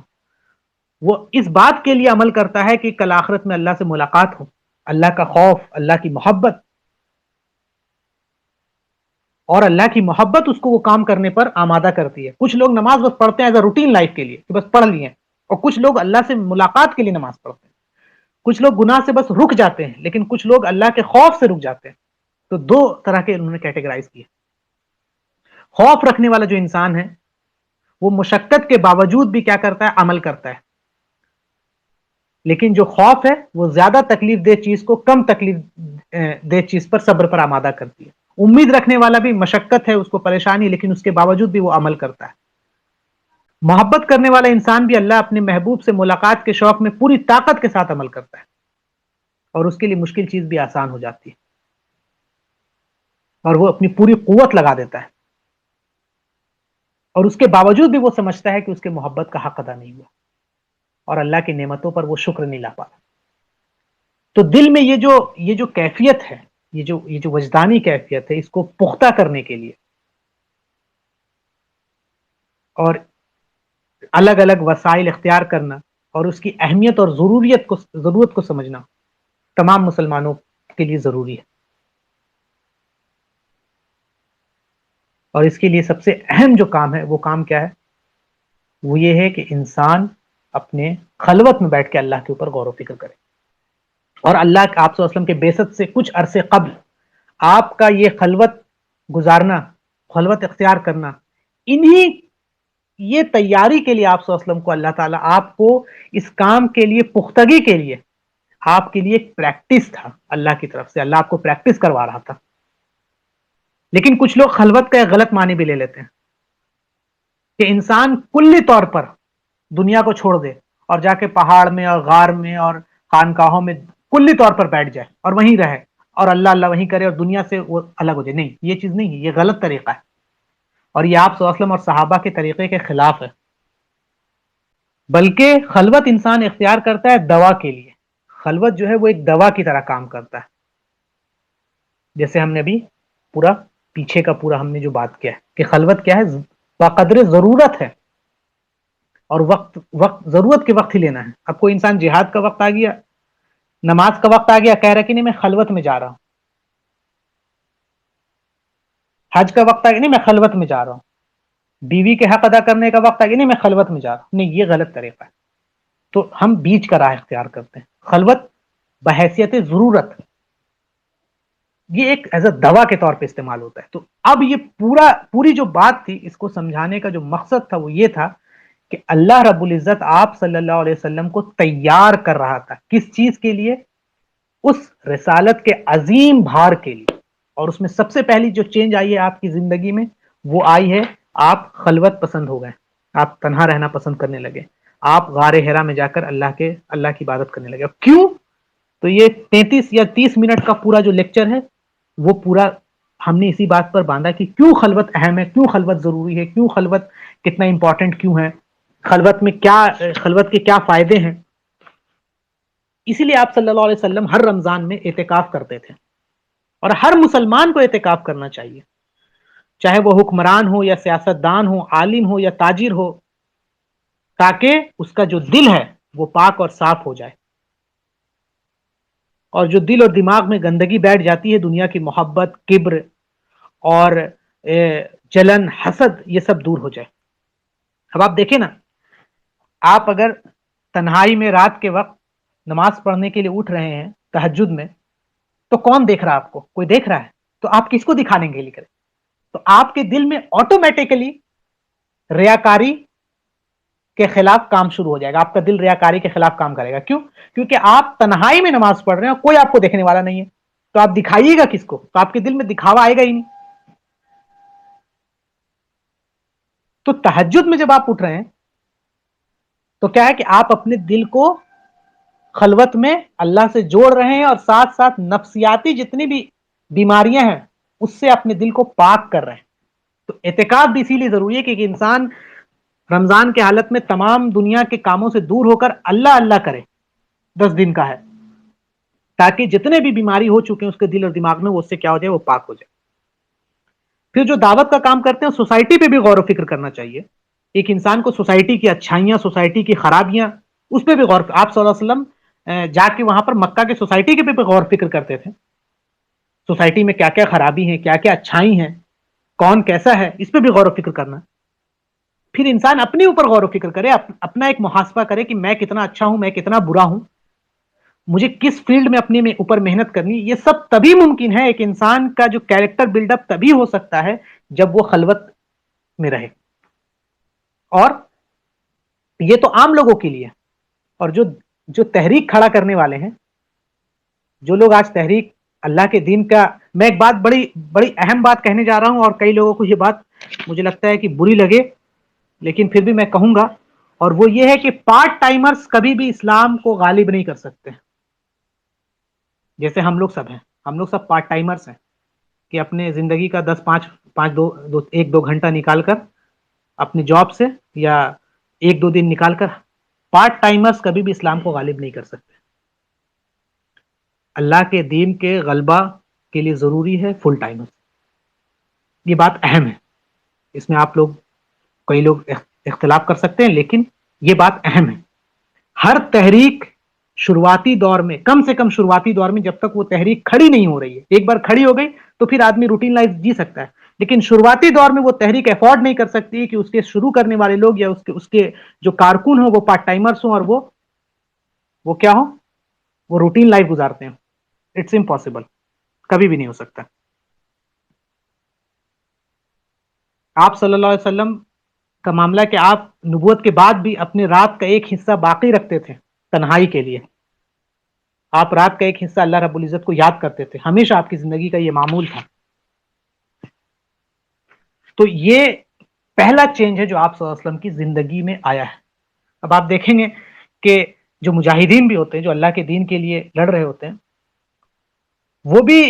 وہ اس بات کے لیے عمل کرتا ہے کہ کل آخرت میں اللہ سے ملاقات ہو، اللہ کا خوف، اللہ کی محبت. اور اللہ کی محبت اس کو وہ کام کرنے پر آمادہ کرتی ہے. کچھ لوگ نماز بس پڑھتے ہیں ایز اے روٹین لائف کے لیے کہ بس پڑھ لیے، اور کچھ لوگ اللہ سے ملاقات کے لیے نماز پڑھتے ہیں. کچھ لوگ گناہ سے بس رک جاتے ہیں، لیکن کچھ لوگ اللہ کے خوف سے رک جاتے ہیں. تو دو طرح کے انہوں نے کیٹیگرائز کیے. خوف رکھنے والا جو انسان ہے وہ مشقت کے باوجود بھی کیا کرتا ہے؟ عمل کرتا ہے. لیکن جو خوف ہے وہ زیادہ تکلیف دہ چیز کو کم تکلیف دہ چیز پر صبر پر آمادہ کرتی ہے. امید رکھنے والا بھی مشقت ہے، اس کو پریشانی، لیکن اس کے باوجود بھی وہ عمل کرتا ہے. محبت کرنے والا انسان بھی اللہ اپنے محبوب سے ملاقات کے شوق میں پوری طاقت کے ساتھ عمل کرتا ہے، اور اس کے لیے مشکل چیز بھی آسان ہو جاتی ہے، اور وہ اپنی پوری قوت لگا دیتا ہے. اور اس کے باوجود بھی وہ سمجھتا ہے کہ اس کے محبت کا حق ادا نہیں ہوا، اور اللہ کی نعمتوں پر وہ شکر نہیں لا پاتا. تو دل میں یہ جو کیفیت ہے، یہ جو وجدانی کیفیت ہے، اس کو پختہ کرنے کے لیے اور الگ الگ وسائل اختیار کرنا اور اس کی اہمیت اور ضرورت کو سمجھنا تمام مسلمانوں کے لیے ضروری ہے. اور اس کے لیے سب سے اہم جو کام ہے وہ کام کیا ہے؟ وہ یہ ہے کہ انسان اپنے خلوت میں بیٹھ کے اللہ کے اوپر غور و فکر کرے. اور اللہ آپ صلی اللہ علیہ وسلم کے بعثت سے کچھ عرصے قبل آپ کا یہ خلوت گزارنا، خلوت اختیار کرنا، یہ تیاری کے لیے آپ صلی اللہ علیہ وسلم کو اللہ تعالیٰ آپ کو اس کام کے لیے پختگی کے لیے آپ کے لیے ایک پریکٹس تھا. اللہ کی طرف سے اللہ آپ کو پریکٹس کروا رہا تھا. لیکن کچھ لوگ خلوت کا ایک غلط معنی بھی لے لیتے ہیں کہ انسان کلی طور پر دنیا کو چھوڑ دے اور جا کے پہاڑ میں اور غار میں اور خانقاہوں میں کلی طور پر بیٹھ جائے اور وہیں رہے اور اللہ اللہ وہیں کرے اور دنیا سے وہ الگ ہو جائے. نہیں، یہ چیز نہیں ہے، یہ غلط طریقہ ہے، اور یہ آپ صلی اللہ علیہ وسلم اور صحابہ کے طریقے کے خلاف ہے. بلکہ خلوت انسان اختیار کرتا ہے دوا کے لیے. خلوت جو ہے وہ ایک دوا کی طرح کام کرتا ہے. جیسے ہم نے ابھی پورا پیچھے کا پورا ہم نے جو بات کیا ہے کہ خلوت کیا ہے؟ بقدر ضرورت ہے، اور وقت ضرورت کے وقت ہی لینا ہے. اب کوئی انسان جہاد کا وقت آ گیا، نماز کا وقت آ گیا، کہہ رہا کہ نہیں میں خلوت میں جا رہا ہوں. حج کا وقت آ گیا، نہیں میں خلوت میں جا رہا ہوں. بیوی کے حق ادا کرنے کا وقت آ گیا، نہیں میں خلوت میں جا رہا ہوں. نہیں، یہ غلط طریقہ ہے. تو ہم بیچ کا راہ اختیار کرتے ہیں. خلوت بحیثیت ضرورت یہ ایک ایز اے دوا کے طور پہ استعمال ہوتا ہے. تو اب یہ پوری جو بات تھی، اس کو سمجھانے کا جو مقصد تھا وہ یہ تھا کہ اللہ رب العزت آپ صلی اللہ علیہ وسلم کو تیار کر رہا تھا. کس چیز کے لیے؟ اس رسالت کے عظیم بھار کے لیے. اور اس میں سب سے پہلی جو چینج آئی ہے آپ کی زندگی میں وہ آئی ہے، آپ خلوت پسند ہو گئے، آپ تنہا رہنا پسند کرنے لگے، آپ غار حرا میں جا کر اللہ کی عبادت کرنے لگے. کیوں؟ تو یہ 33 یا 30 منٹ کا پورا جو لیکچر ہے وہ پورا ہم نے اسی بات پر باندھا کہ کیوں خلوت اہم ہے، کیوں خلوت ضروری ہے، کیوں خلوت کتنا امپورٹنٹ کیوں ہے، خلوت کے کیا فائدے ہیں. اسی لیے آپ صلی اللہ علیہ وسلم ہر رمضان میں اعتکاف کرتے تھے، اور ہر مسلمان کو اعتکاف کرنا چاہیے، چاہے وہ حکمران ہو یا سیاستدان ہو، عالم ہو یا تاجر ہو، تاکہ اس کا جو دل ہے وہ پاک اور صاف ہو جائے. اور جو دل اور دماغ میں گندگی بیٹھ جاتی ہے، دنیا کی محبت، کبر اور جلن، حسد، یہ سب دور ہو جائے. اب آپ دیکھیں نا، آپ اگر تنہائی میں رات کے وقت نماز پڑھنے کے لیے اٹھ رہے ہیں تہجد میں، تو کون دیکھ رہا ہے آپ کو؟ کوئی دیکھ رہا ہے؟ تو آپ کس کو دکھانے کے لیے کریں؟ تو آپ کے دل میں آٹومیٹیکلی ریاکاری کے خلاف کام شروع ہو جائے گا. آپ کا دل ریاکاری کے خلاف کام کرے گا. کیوں؟ کیونکہ آپ تنہائی میں نماز پڑھ رہے ہیں اور کوئی آپ کو دیکھنے والا نہیں ہے، تو آپ دکھائیے گا کس کو؟ تو آپ کے دل میں دکھاوا آئے گا ہی نہیں. تو تہجد میں جب آپ اٹھ رہے ہیں تو کیا ہے کہ آپ اپنے دل کو خلوت میں اللہ سے جوڑ رہے ہیں، اور ساتھ ساتھ نفسیاتی جتنی بھی بیماریاں ہیں اس سے اپنے دل کو پاک کر رہے ہیں. تو اعتکاف بھی اسی لیے ضروری ہے کہ ایک انسان رمضان کے حالت میں تمام دنیا کے کاموں سے دور ہو کر اللہ اللہ کرے. 10 دن کا ہے تاکہ جتنے بھی بیماری ہو چکے ہیں اس کے دل اور دماغ میں وہ اس سے کیا ہو جائے, وہ پاک ہو جائے. پھر جو دعوت کا کام کرتے ہیں سوسائٹی پہ بھی غور و فکر کرنا چاہیے. ایک انسان کو سوسائٹی کی اچھائیاں, سوسائٹی کی خرابیاں, اس پہ بھی غور. آپ صلی اللہ علیہ وسلم جا کے وہاں پر مکہ کے سوسائٹی کے پہ غور فکر کرتے تھے. سوسائٹی میں کیا کیا خرابی ہیں, کیا کیا اچھائی ہیں, کون کیسا ہے, اس پہ بھی غور و فکر کرنا. پھر انسان اپنے اوپر غور و فکر کرے, اپنا ایک محاسبہ کرے کہ میں کتنا اچھا ہوں, میں کتنا برا ہوں, مجھے کس فیلڈ میں اپنے میں اوپر محنت کرنی. یہ سب تبھی ممکن ہے, ایک انسان کا جو کیریکٹر بلڈ اپ تبھی ہو سکتا ہے جب وہ خلوت میں رہے. اور یہ تو عام لوگوں کے لیے. اور جو تحریک کھڑا کرنے والے ہیں, جو لوگ آج تحریک اللہ کے دین کا, میں ایک بات بڑی بڑی اہم بات کہنے جا رہا ہوں اور کئی لوگوں کو یہ بات مجھے لگتا ہے کہ بری لگے, لیکن پھر بھی میں کہوں گا, اور وہ یہ ہے کہ پارٹ ٹائمرز کبھی بھی اسلام کو غالب نہیں کر سکتے. جیسے ہم لوگ سب ہیں, ہم لوگ سب پارٹ ٹائمرز ہیں کہ اپنے زندگی کا 1-2 گھنٹہ نکال کر اپنی جاب سے, یا 1-2 دن نکال کر, پارٹ ٹائمرز کبھی بھی اسلام کو غالب نہیں کر سکتے. اللہ کے دین کے غلبہ کے لیے ضروری ہے فل ٹائمرز. یہ بات اہم ہے, اس میں آپ لوگ کئی لوگ اختلاف کر سکتے ہیں, لیکن یہ بات اہم ہے. ہر تحریک شروعاتی دور میں, کم سے کم شروعاتی دور میں, جب تک وہ تحریک کھڑی نہیں ہو رہی ہے, ایک بار کھڑی ہو گئی تو پھر آدمی روٹین لائف جی سکتا ہے, لیکن شروعاتی دور میں وہ تحریک افورڈ نہیں کر سکتی کہ اس کے شروع کرنے والے لوگ یا اس کے جو کارکن ہوں وہ پارٹ ٹائمرز ہوں, اور وہ کیا ہوں, وہ روٹین لائف گزارتے ہیں. اٹس امپاسبل, کبھی بھی نہیں ہو سکتا. آپ صلی اللہ علیہ وسلم کا معاملہ کہ آپ نبوت کے بعد بھی اپنے رات کا ایک حصہ باقی رکھتے تھے تنہائی کے لیے. آپ رات کا ایک حصہ اللہ رب العزت کو یاد کرتے تھے, ہمیشہ آپ کی زندگی کا یہ معمول تھا. تو یہ پہلا چینج ہے جو آپ صلی اللہ علیہ وسلم کی زندگی میں آیا ہے. اب آپ دیکھیں گے کہ جو مجاہدین بھی ہوتے ہیں, جو اللہ کے دین کے لیے لڑ رہے ہوتے ہیں, وہ بھی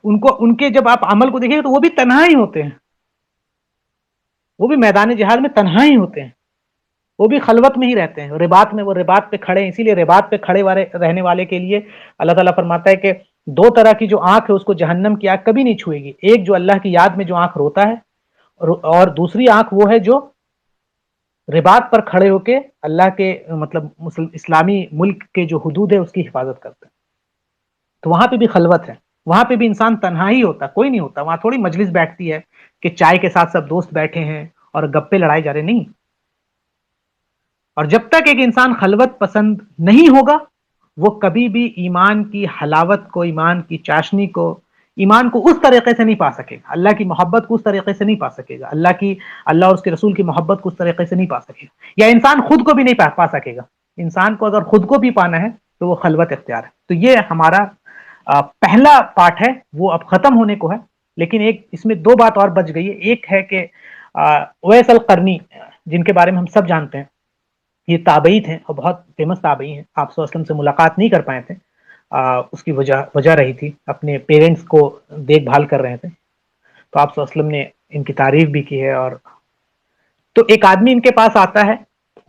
ان کے جب آپ عمل کو دیکھیں گے تو وہ بھی تنہا ہی ہوتے ہیں. وہ بھی میدان جہاد میں تنہا ہی ہوتے ہیں, وہ بھی خلوت میں ہی رہتے ہیں. رباط میں, وہ رباط پہ کھڑے ہیں, اسی لیے رباط پہ کھڑے رہنے والے کے لیے اللہ تعالیٰ فرماتا ہے کہ 2 طرح کی جو آنکھ ہے اس کو جہنم کی آنکھ کبھی نہیں چھوئے گی. ایک جو اللہ کی یاد میں جو آنکھ روتا ہے, اور دوسری آنکھ وہ ہے جو رباط پر کھڑے ہو کے اللہ کے مطلب اسلامی ملک کے جو حدود ہے اس کی حفاظت کرتے ہیں. تو وہاں پہ بھی خلوت ہے, وہاں پہ بھی انسان تنہا ہی ہوتا, کوئی نہیں ہوتا. وہاں تھوڑی مجلس بیٹھتی ہے کہ چائے کے ساتھ سب دوست بیٹھے ہیں اور گپے لڑائے جا رہے, نہیں. اور جب تک ایک انسان خلوت پسند نہیں ہوگا, وہ کبھی بھی ایمان کی حلاوت کو, ایمان کی چاشنی کو, ایمان کو اس طریقے سے نہیں پا سکے گا, اللہ کی محبت کو اس طریقے سے نہیں پا سکے گا, اللہ اور اس کے رسول کی محبت کو اس طریقے سے نہیں پا سکے گا, یا انسان خود کو بھی نہیں پا سکے گا. انسان کو اگر خود کو بھی پانا ہے تو وہ خلوت اختیار ہے. تو یہ ہمارا پہلا پارٹ ہے, وہ اب ختم ہونے کو ہے. لیکن ایک اس میں 2 بات اور بچ گئی ہے. ایک ہے کہ اویس القرنی, جن کے بارے میں ہم سب جانتے ہیں, یہ تابعی تھے اور بہت فیمس تابعی ہیں. آپ صلی اللہ علیہ وسلم سے ملاقات نہیں کر پائے تھے, اس کی وجہ رہی تھی, اپنے پیرنٹس کو دیکھ بھال کر رہے تھے. تو آپ صلی اللہ علیہ وسلم نے ان کی تعریف بھی کی ہے. اور تو ایک آدمی ان کے پاس آتا ہے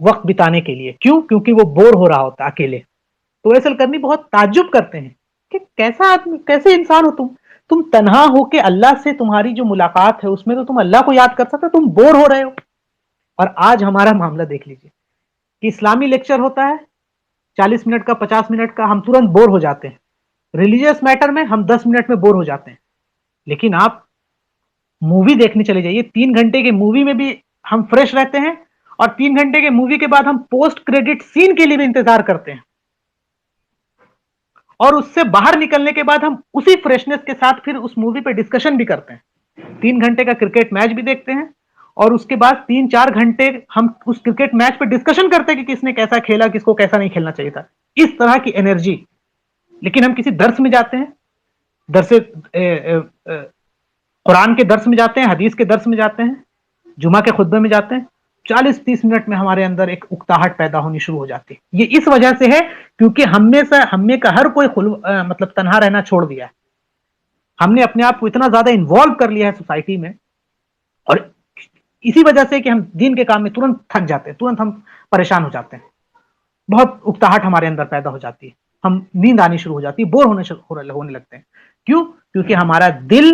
وقت بتانے کے لیے, کیوں؟ کیونکہ وہ بور ہو رہا ہوتا اکیلے. تو اویس القرنی بہت تعجب کرتے ہیں کہ کیسا آدمی, کیسے انسان ہو تم تنہا ہو کے اللہ سے تمہاری جو ملاقات ہے اس میں تو تم اللہ کو یاد کر سکتے, تم بور ہو رہے ہو. اور آج ہمارا معاملہ دیکھ لیجئے کہ اسلامی لیکچر ہوتا ہے 40 منٹ کا, 50 منٹ کا, ہم ترنت بور ہو جاتے ہیں. ریلیجیس میٹر میں ہم 10 منٹ میں بور ہو جاتے ہیں. لیکن آپ مووی دیکھنے چلے جائیے, 3 گھنٹے کے مووی میں بھی ہم فریش رہتے ہیں, اور 3 گھنٹے کے مووی کے بعد ہم پوسٹ کریڈٹ سین کے لیے بھی انتظار کرتے ہیں. اور اس سے باہر نکلنے کے بعد ہم اسی فریشنس کے ساتھ پھر اس مووی پہ ڈسکشن بھی کرتے ہیں. 3 گھنٹے کا کرکٹ میچ بھی دیکھتے ہیں, اور اس کے بعد 3-4 گھنٹے ہم اس کرکٹ میچ پہ ڈسکشن کرتے ہیں کہ کس نے کیسا کھیلا, کس کو کیسا نہیں کھیلنا چاہیے تھا. اس طرح کی انرجی. لیکن ہم کسی درس میں جاتے ہیں, درس قرآن کے درس میں جاتے ہیں, حدیث کے درس میں جاتے ہیں, جمعہ کے خطبے میں جاتے ہیں, 40-30 منٹ میں ہمارے اندر ایک اکتاہٹ پیدا ہونی شروع ہو جاتی ہے. یہ اس وجہ سے ہے کیونکہ ہم میں کا ہر کوئی مطلب تنہا رہنا چھوڑ دیا ہے. ہم نے اپنے آپ کو اتنا زیادہ انوالو کر لیا ہے سوسائٹی میں، اور اسی وجہ سے کہ ہم دین کے کام میں ترنت تھک جاتے ہیں، ترنت ہم پریشان ہو جاتے ہیں، بہت اکتاہٹ ہمارے اندر پیدا ہو جاتی ہے، ہم نیند آنی شروع ہو جاتی ہے، بور ہونے لگتے ہیں. کیوں؟ کیونکہ ہمارا دل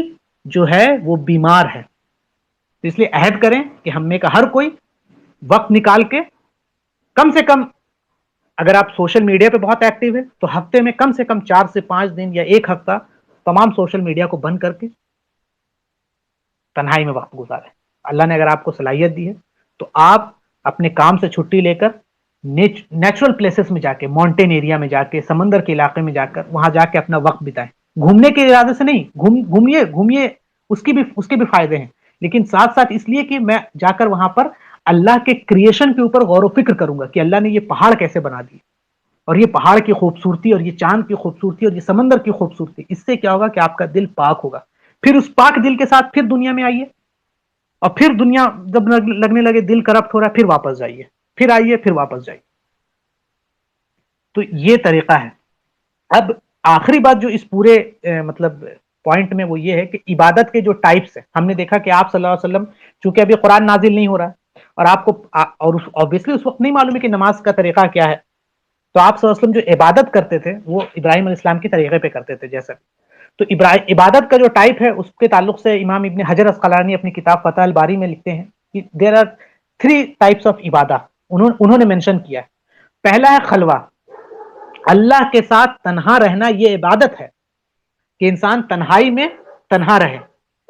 جو ہے وہ بیمار ہے. تو اس لیے عہد کریں کہ ہم میں کا ہر کوئی وقت نکال کے کم سے کم، اگر آپ سوشل میڈیا پہ بہت ایکٹیو ہے تو ہفتے میں کم سے کم 4 سے 5 دن یا ایک ہفتہ تمام سوشل میڈیا کو بند کر کے تنہائی میں وقت گزارے. اللہ نے اگر آپ کو صلاحیت دی ہے تو آپ اپنے کام سے چھٹی لے کر نیچرل پلیسز میں جا کے، ماؤنٹین ایریا میں جا کے، سمندر کے علاقے میں جا کر وہاں جا کے اپنا وقت بتائیں. گھومنے کے ارادے سے نہیں، گھومیے، اس کے بھی فائدے ہیں، لیکن ساتھ ساتھ اس لیے کہ میں جا کر وہاں پر اللہ کے کریشن کے اوپر غور و فکر کروں گا کہ اللہ نے یہ پہاڑ کیسے بنا دی، اور یہ پہاڑ کی خوبصورتی، اور یہ چاند کی خوبصورتی، اور یہ سمندر کی خوبصورتی. اس سے کیا ہوگا کہ آپ کا دل پاک ہوگا. پھر اس پاک دل کے ساتھ پھر دنیا میں آئیے، اور پھر دنیا جب لگنے لگے دل کرپٹ ہو رہا ہے، پھر واپس جائیے، پھر آئیے، پھر واپس جائیے. تو یہ طریقہ ہے. اب آخری بات جو اس پورے مطلب پوائنٹ میں وہ یہ ہے کہ عبادت کے جو ٹائپس ہیں، ہم نے دیکھا کہ آپ صلی اللہ علیہ وسلم، چونکہ ابھی قرآن نازل نہیں ہو رہا ہے اور آپ کو اور obviously اس وقت نہیں معلوم ہے کہ نماز کا طریقہ کیا ہے، تو آپ صلی اللہ علیہ وسلم جو عبادت کرتے تھے وہ ابراہیم علیہ السلام کی طریقے پہ کرتے تھے. جیسا تو عبادت کا جو ٹائپ ہے اس کے تعلق سے امام ابن حجر اسقلانی اپنی کتاب فتح الباری میں لکھتے ہیں کہ دیر آر 3 ٹائپس آف عبادہ. انہوں نے مینشن کیا ہے. پہلا ہے خلوہ، اللہ کے ساتھ تنہا رہنا، یہ عبادت ہے کہ انسان تنہائی میں تنہا رہے،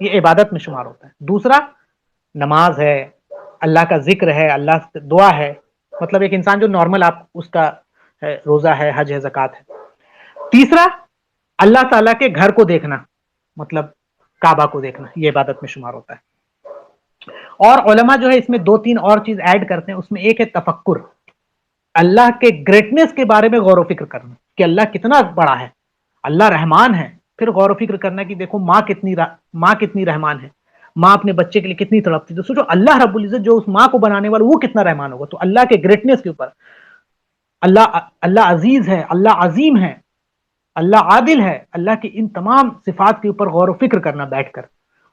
یہ عبادت میں شمار ہوتا ہے. دوسرا نماز ہے، اللہ کا ذکر ہے، اللہ سے دعا ہے، مطلب ایک انسان جو نارمل آپ اس کا ہے، روزہ ہے، حج ہے، زکات ہے. تیسرا اللہ تعالیٰ کے گھر کو دیکھنا، مطلب کعبہ کو دیکھنا، یہ عبادت میں شمار ہوتا ہے. اور علماء جو ہے اس میں 2-3 اور چیز ایڈ کرتے ہیں. اس میں ایک ہے تفکر، اللہ کے گریٹنس کے بارے میں غور و فکر کرنا کہ اللہ کتنا بڑا ہے، اللہ رحمان ہے. پھر غور و فکر کرنا کہ دیکھو ماں کتنی رحمان ہے، ماں اپنے بچے کے لیے کتنی تڑپتی. تو سوچو اللہ رب العزت جو اس ماں کو بنانے والا وہ کتنا رحمان ہوگا. تو اللہ کے گریٹنس کے اوپر، اللہ عزیز ہے، اللہ عظیم ہے، اللہ عادل ہے، اللہ کی ان تمام صفات کے اوپر غور و فکر کرنا بیٹھ کر.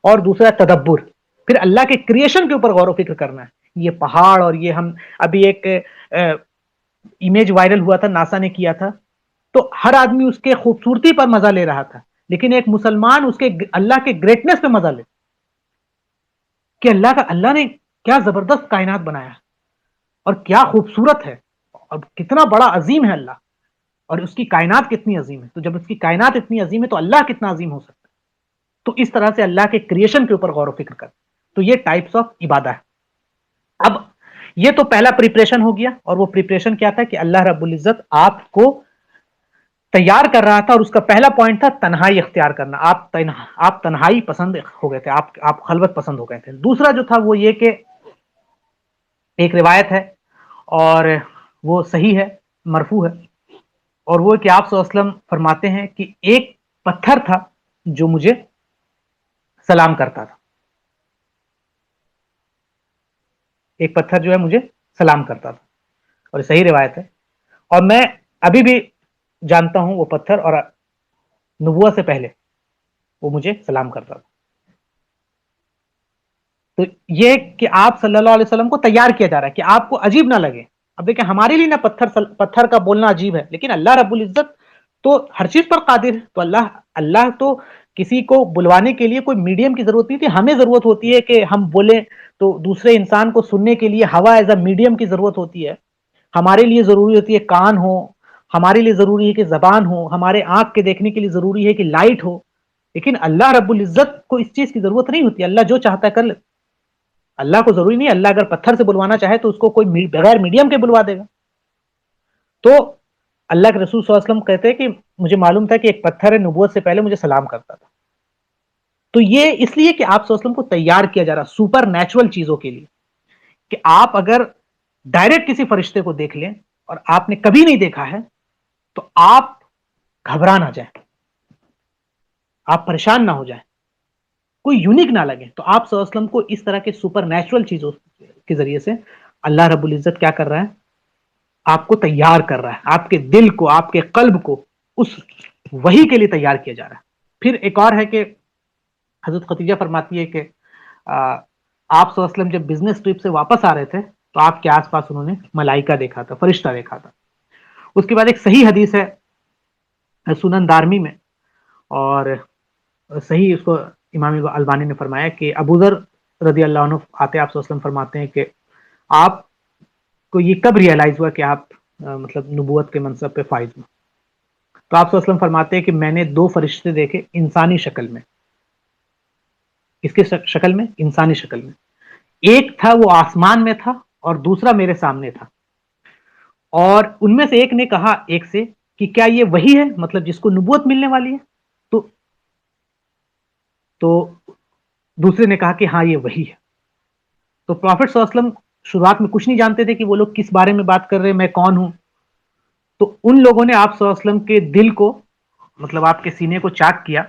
اور دوسرا تدبر، پھر اللہ کے کریشن کے اوپر غور و فکر کرنا ہے. یہ پہاڑ، اور یہ ہم ابھی ایک امیج وائرل ہوا تھا، ناسا نے کیا تھا، تو ہر آدمی اس کے خوبصورتی پر مزہ لے رہا تھا، لیکن ایک مسلمان اس کے اللہ کے گریٹنس پہ مزہ لے کہ اللہ نے کیا زبردست کائنات بنایا اور کیا خوبصورت ہے، اور کتنا بڑا عظیم ہے اللہ، اور اس کی کائنات کتنی عظیم ہے. تو جب اس کی کائنات اتنی عظیم ہے تو اللہ کتنا عظیم ہو سکتا ہے. تو اس طرح سے اللہ کے کریشن کے اوپر غور و فکر کر. تو یہ ٹائپس آف عبادہ ہے. اب یہ تو پہلا پریپریشن ہو گیا، اور وہ پریپریشن کیا تھا کہ اللہ رب العزت آپ کو تیار کر رہا تھا، اور اس کا پہلا پوائنٹ تھا تنہائی اختیار کرنا. آپ تنہائی پسند ہو گئے تھے، آپ خلوت پسند ہو گئے تھے. دوسرا جو تھا وہ یہ کہ ایک روایت ہے اور وہ صحیح ہے، مرفوع ہے، اور وہ کہ آپ صلی اللہ علیہ وسلم فرماتے ہیں کہ ایک پتھر تھا جو مجھے سلام کرتا تھا. ایک پتھر جو ہے مجھے سلام کرتا تھا، اور یہ صحیح روایت ہے، اور میں ابھی بھی جانتا ہوں وہ پتھر، اور نبوت سے پہلے وہ مجھے سلام کرتا تھا. تو یہ کہ آپ صلی اللہ علیہ وسلم کو تیار کیا جا رہا ہے کہ آپ کو عجیب نہ لگے. اب دیکھیں ہمارے لیے نہ پتھر کا بولنا عجیب ہے، لیکن اللہ رب العزت تو ہر چیز پر قادر ہے. تو اللہ تو کسی کو بلوانے کے لیے کوئی میڈیم کی ضرورت نہیں تھی. ہمیں ضرورت ہوتی ہے کہ ہم بولیں تو دوسرے انسان کو سننے کے لیے ہوا ایز اے میڈیم کی ضرورت ہوتی ہے. ہمارے لیے ضروری ہوتی ہے کان ہو، ہمارے لیے ضروری ہے کہ زبان ہو، ہمارے آنکھ کے دیکھنے کے لیے ضروری ہے کہ لائٹ ہو. لیکن اللہ رب العزت کو اس چیز کی ضرورت نہیں ہوتی. اللہ جو چاہتا ہے کر لے. اللہ کو ضروری نہیں، اللہ اگر پتھر سے بلوانا چاہے تو اس کو کوئی بغیر میڈیم کے بلوا دے گا. تو اللہ کے رسول صلی اللہ علیہ وسلم کہتے ہیں کہ مجھے معلوم تھا کہ ایک پتھر نبوت سے پہلے مجھے سلام کرتا تھا. تو یہ اس لیے کہ آپ صلی اللہ علیہ وسلم کو تیار کیا جا رہا سپر نیچرل چیزوں کے لیے، کہ آپ اگر ڈائریکٹ کسی فرشتے کو دیکھ لیں اور آپ نے کبھی نہیں دیکھا ہے تو آپ گھبرا نہ جائیں، آپ پریشان نہ ہو جائیں، کوئی یونیک نہ لگے. تو آپ صلی اللہ علیہ وسلم کو اس طرح کے سپر نیچرل چیزوں کے ذریعے سے اللہ رب العزت کیا کر رہا ہے؟ آپ کو تیار کر رہا ہے. آپ کے دل کو، آپ کے قلب کو اس وحی کے لیے تیار کیا جا رہا ہے. پھر ایک اور ہے کہ حضرت خدیجہ فرماتی ہے کہ آپ صلی اللہ علیہ وسلم جب بزنس ٹرپ سے واپس آ رہے تھے تو آپ کے آس پاس انہوں نے ملائکہ دیکھا تھا، فرشتہ دیکھا تھا. اس کے بعد ایک صحیح حدیث ہے سنن دارمی میں، اور صحیح اس کو امام البانی نے فرمایا کہ ابو ذر رضی اللہ عنہ آتے آپ صلی اللہ علیہ وسلم فرماتے ہیں کہ آپ کو یہ کب ریئلائز ہوا کہ آپ مطلب نبوت کے منصب پہ فائز ہوئے؟ تو آپ صلی اللہ علیہ وسلم فرماتے ہیں کہ میں نے 2 فرشتے دیکھے انسانی شکل میں. اس کے شکل میں، انسانی شکل میں. ایک تھا وہ آسمان میں تھا اور دوسرا میرے سامنے تھا، اور ان میں سے ایک نے کہا ایک سے کہ کیا یہ وہی ہے، مطلب جس کو نبوت ملنے والی ہے؟ تو دوسرے نے کہا کہ ہاں یہ وہی ہے. تو پروفٹ صلی اللہ علیہ وسلم شروعات میں کچھ نہیں جانتے تھے کہ وہ لوگ کس بارے میں بات کر رہے ہیں، میں کون ہوں. تو ان لوگوں نے آپ صلی اللہ علیہ وسلم کے دل کو، مطلب آپ کے سینے کو چاک کیا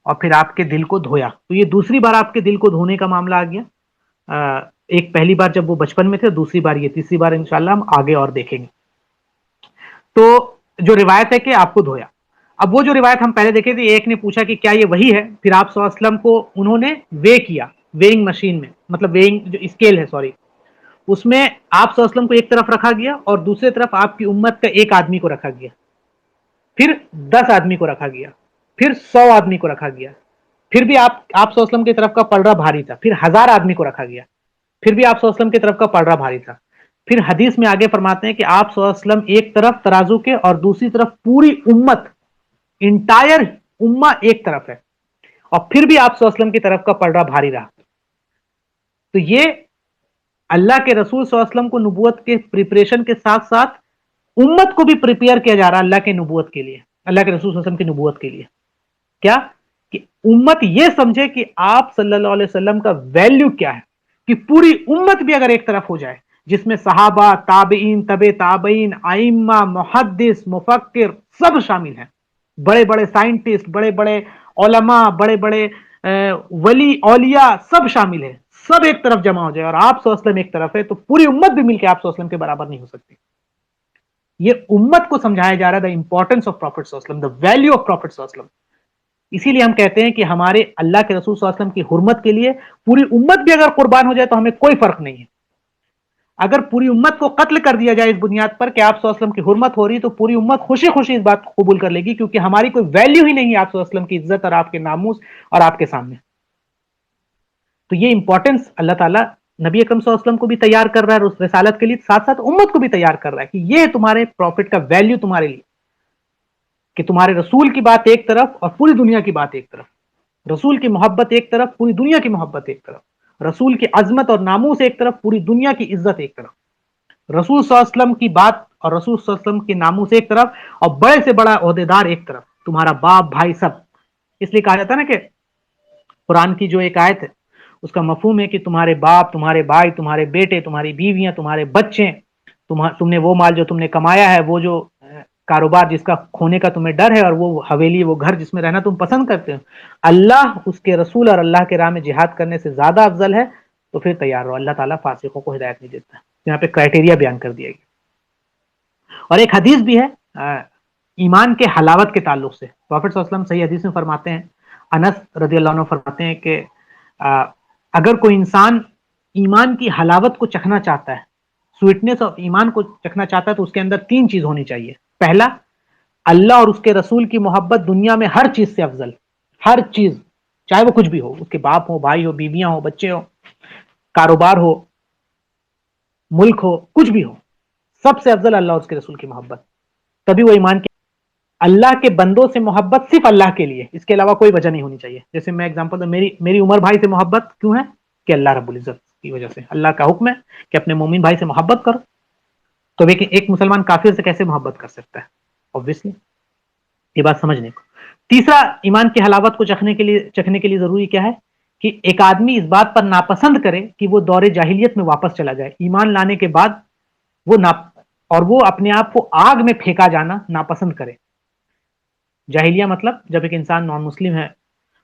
اور پھر آپ کے دل کو دھویا. تو یہ دوسری بار آپ کے دل کو دھونے کا معاملہ آ گیا. ایک پہلی بار جب وہ بچپن میں تھے، دوسری بار یہ، تیسری بار انشاءاللہ ہم آگے اور دیکھیں گے. تو جو روایت ہے کہ آپ کو دھویا. اب وہ جو روایت ہم پہلے دیکھے تھے، ایک نے پوچھا کہ کیا یہ وہی ہے، پھر آپ صلی اللہ علیہ وسلم کو انہوں نے وے کیا، ویئنگ مشین میں، مطلب ویئنگ جو اسکیل ہے، سوری، اس میں آپ صلی اللہ علیہ وسلم کو ایک طرف رکھا گیا اور دوسری طرف آپ کی امت کا ایک آدمی کو رکھا گیا، پھر 10 آدمی کو رکھا گیا، پھر 100 آدمی کو رکھا گیا، پھر بھی آپ صلی اللہ علیہ وسلم کی طرف کا پلڑا بھاری تھا، پھر 1000 آدمی کو رکھا گیا، پھر بھی آپ صلی اللہ علیہ وسلم کی طرف کا پلڑا بھاری تھا. پھر حدیث میں آگے فرماتے ہیں کہ آپ صلی اللہ علیہ وسلم ایک طرف ترازو کے اور دوسری طرف پوری امت، انٹائر امہ ایک طرف ہے، اور پھر بھی آپ صلی اللہ علیہ وسلم کی طرف کا پلڑا بھاری رہا. تو یہ اللہ کے رسول صلی اللہ علیہ وسلم کو نبوت کے پریپریشن کے ساتھ ساتھ امت کو بھی پریپیئر کیا جا رہا ہے اللہ کے نبوت کے لیے، اللہ کے رسول صلی اللہ علیہ وسلم کی نبوت کے لیے. کیا کہ امت یہ سمجھے کہ آپ صلی اللہ علیہ وسلم کا ویلیو کیا ہے، کہ پوری امت بھی اگر ایک طرف ہو جائے، جس میں صحابہ، تابعین، تبع تابعین، ائمہ، محدث، مفکر سب شامل ہیں، بڑے بڑے سائنٹسٹ، بڑے بڑے علماء، بڑے بڑے ولی اولیاء سب شامل ہیں، سب ایک طرف جمع ہو جائے اور آپ صلی اللہ علیہ وسلم ایک طرف ہے، تو پوری امت بھی مل کے آپ صلی اللہ علیہ وسلم کے برابر نہیں ہو سکتی. یہ امت کو سمجھایا جا رہا ہے، the importance of Prophet صلی اللہ علیہ وسلم, the value of Prophet صلی اللہ علیہ وسلم. اسی لیے ہم کہتے ہیں کہ ہمارے اللہ کے رسول صلی اللہ علیہ وسلم کی حرمت کے لیے پوری امت بھی اگر قربان ہو جائے تو ہمیں کوئی فرق نہیں ہے. اگر پوری امت کو قتل کر دیا جائے اس بنیاد پر کہ آپ صلی اللہ علیہ وسلم کی حرمت ہو رہی، تو پوری امت خوشی خوشی اس بات کو قبول کر لے گی، کیونکہ ہماری کوئی ویلیو ہی نہیں ہے آپ صلی اللہ علیہ وسلم کی عزت اور آپ کے ناموس اور آپ کے سامنے. تو یہ امپورٹنس اللہ تعالیٰ نبی اکرم صلی اللہ علیہ وسلم کو بھی تیار کر رہا ہے اس رسالت کے لیے، ساتھ ساتھ امت کو بھی تیار کر رہا ہے کہ یہ تمہارے پروفٹ کا ویلیو تمہارے لیے، کہ تمہارے رسول کی بات ایک طرف اور پوری دنیا کی بات ایک طرف، رسول کی محبت ایک طرف، پوری دنیا کی محبت ایک طرف، رسول کی عظمت اور ناموس ایک طرف، پوری دنیا کی عزت ایک طرف، رسول صلی اللہ علیہ وسلم کی بات اور رسول صلی اللہ علیہ وسلم کے ناموس ایک طرف، اور بڑے سے بڑا عہدیدار ایک طرف، تمہارا باپ بھائی سب. اس لیے کہا جاتا ہے نا کہ قرآن کی جو ایک آیت ہے اس کا مفہوم ہے کہ تمہارے باپ، تمہارے بھائی، تمہارے بیٹے، تمہاری بیویاں، تمہارے بچے، تم نے وہ مال جو تم نے کمایا ہے، وہ جو کاروبار جس کا کھونے کا تمہیں ڈر ہے، اور وہ حویلی، وہ گھر جس میں رہنا تم پسند کرتے ہو، اللہ، اس کے رسول اور اللہ کے راہ میں جہاد کرنے سے زیادہ افضل ہے، تو پھر تیار رہو. اللہ تعالیٰ فاسقوں کو ہدایت نہیں دیتا. یہاں پہ کرائٹیریا بیان کر دیا گیا. اور ایک حدیث بھی ہے ایمان کے حلاوت کے تعلق سے. پروفٹ صلی اللہ علیہ وسلم صحیح حدیث میں فرماتے ہیں، انس رضی اللہ عنہ فرماتے ہیں کہ اگر کوئی انسان ایمان کی حلاوت کو چکھنا چاہتا ہے، سویٹنس آف ایمان کو چکھنا چاہتا ہے، تو اس کے اندر 3 چیز ہونی چاہیے. پہلا، اللہ اور اس کے رسول کی محبت دنیا میں ہر چیز سے افضل، ہر چیز، چاہے وہ کچھ بھی ہو، اس کے باپ ہو، بھائی ہو، بیویاں ہو، بچے ہو، کاروبار ہو، ملک ہو، کچھ بھی ہو، سب سے افضل اللہ اور اس کے رسول کی محبت. تبھی وہ ایمان کے اللہ کے بندوں سے محبت صرف اللہ کے لیے، اس کے علاوہ کوئی وجہ نہیں ہونی چاہیے. جیسے میں ایگزامپل دوں، میری عمر بھائی سے محبت کیوں ہے؟ کہ اللہ رب العزت کی وجہ سے. اللہ کا حکم ہے کہ اپنے مومن بھائی سے محبت کرو. تو ایک مسلمان کافر سے کیسے محبت کر سکتا ہے؟ obviously یہ بات سمجھنے کو. تیسرا، ایمان کی حلاوت کو چکھنے کے لیے ضروری کیا ہے؟ کہ ایک آدمی اس بات پر ناپسند کرے کہ وہ دور جاہلیت میں واپس چلا جائے. ایمان لانے کے بعد وہ اپنے آپ کو آگ میں پھینکا جانا ناپسند کرے. جاہلیہ مطلب جب ایک انسان نان مسلم ہے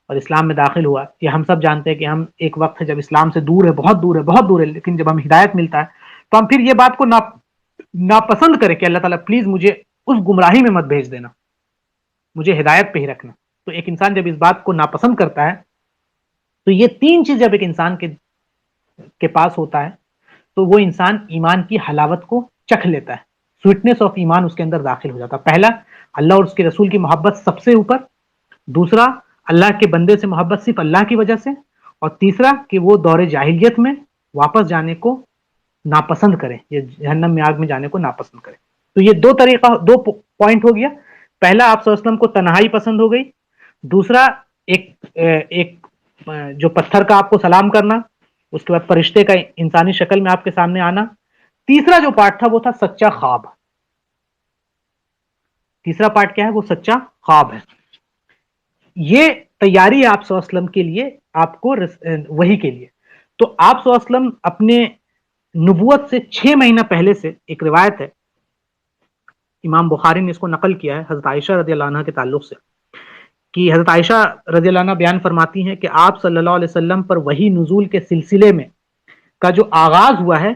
اور اسلام میں داخل ہوا، یہ ہم سب جانتے ہیں کہ ہم ایک وقت ہے جب اسلام سے دور ہے، بہت دور ہے، بہت دور ہے، لیکن جب ہم ہدایت ملتا ہے تو ہم پھر یہ بات کو ناپسند کرے کہ اللہ تعالیٰ پلیز مجھے اس گمراہی میں مت بھیج دینا، مجھے ہدایت پہ ہی رکھنا. تو ایک انسان جب اس بات کو ناپسند کرتا ہے تو یہ تین چیز جب ایک انسان کے پاس ہوتا ہے تو وہ انسان ایمان کی حلاوت کو چکھ لیتا ہے، سویٹنس آف ایمان اس کے اندر داخل ہو جاتا ہے۔ پہلا، اللہ اور اس کے رسول کی محبت سب سے اوپر، دوسرا اللہ کے بندے سے محبت صرف اللہ کی وجہ سے، اور تیسرا کہ وہ دور جاہلیت میں واپس جانے کو ناپسند کرے، یہ جہنم میں آگ میں جانے کو ناپسند کرے۔ تو یہ دو پوائنٹ ہو گیا۔ پہلا، آپ صلی اللہ علیہ وسلم کو تنہائی پسند ہو گئی، دوسرا ایک جو پتھر کا آپ کو سلام کرنا، اس کے بعد فرشتے کا انسانی شکل میں آپ کے سامنے آنا، تیسرا جو پارٹ تھا وہ تھا سچا خواب۔ تیسرا پارٹ کیا ہے؟ وہ سچا خواب ہے۔ یہ تیاری ہے آپ صلی اللہ علیہ وسلم کے لیے، آپ کو وحی کے لیے۔ تو آپ صلی اللہ علیہ وسلم اپنے نبوت سے 6 مہینہ پہلے سے، ایک روایت ہے امام بخاری نے اس کو نقل کیا ہے حضرت عائشہ رضی اللہ عنہ کے تعلق سے، کہ حضرت عائشہ رضی اللہ عنہ بیان فرماتی ہیں کہ آپ صلی اللہ علیہ وسلم پر وحی نزول کے سلسلے میں کا جو آغاز ہوا ہے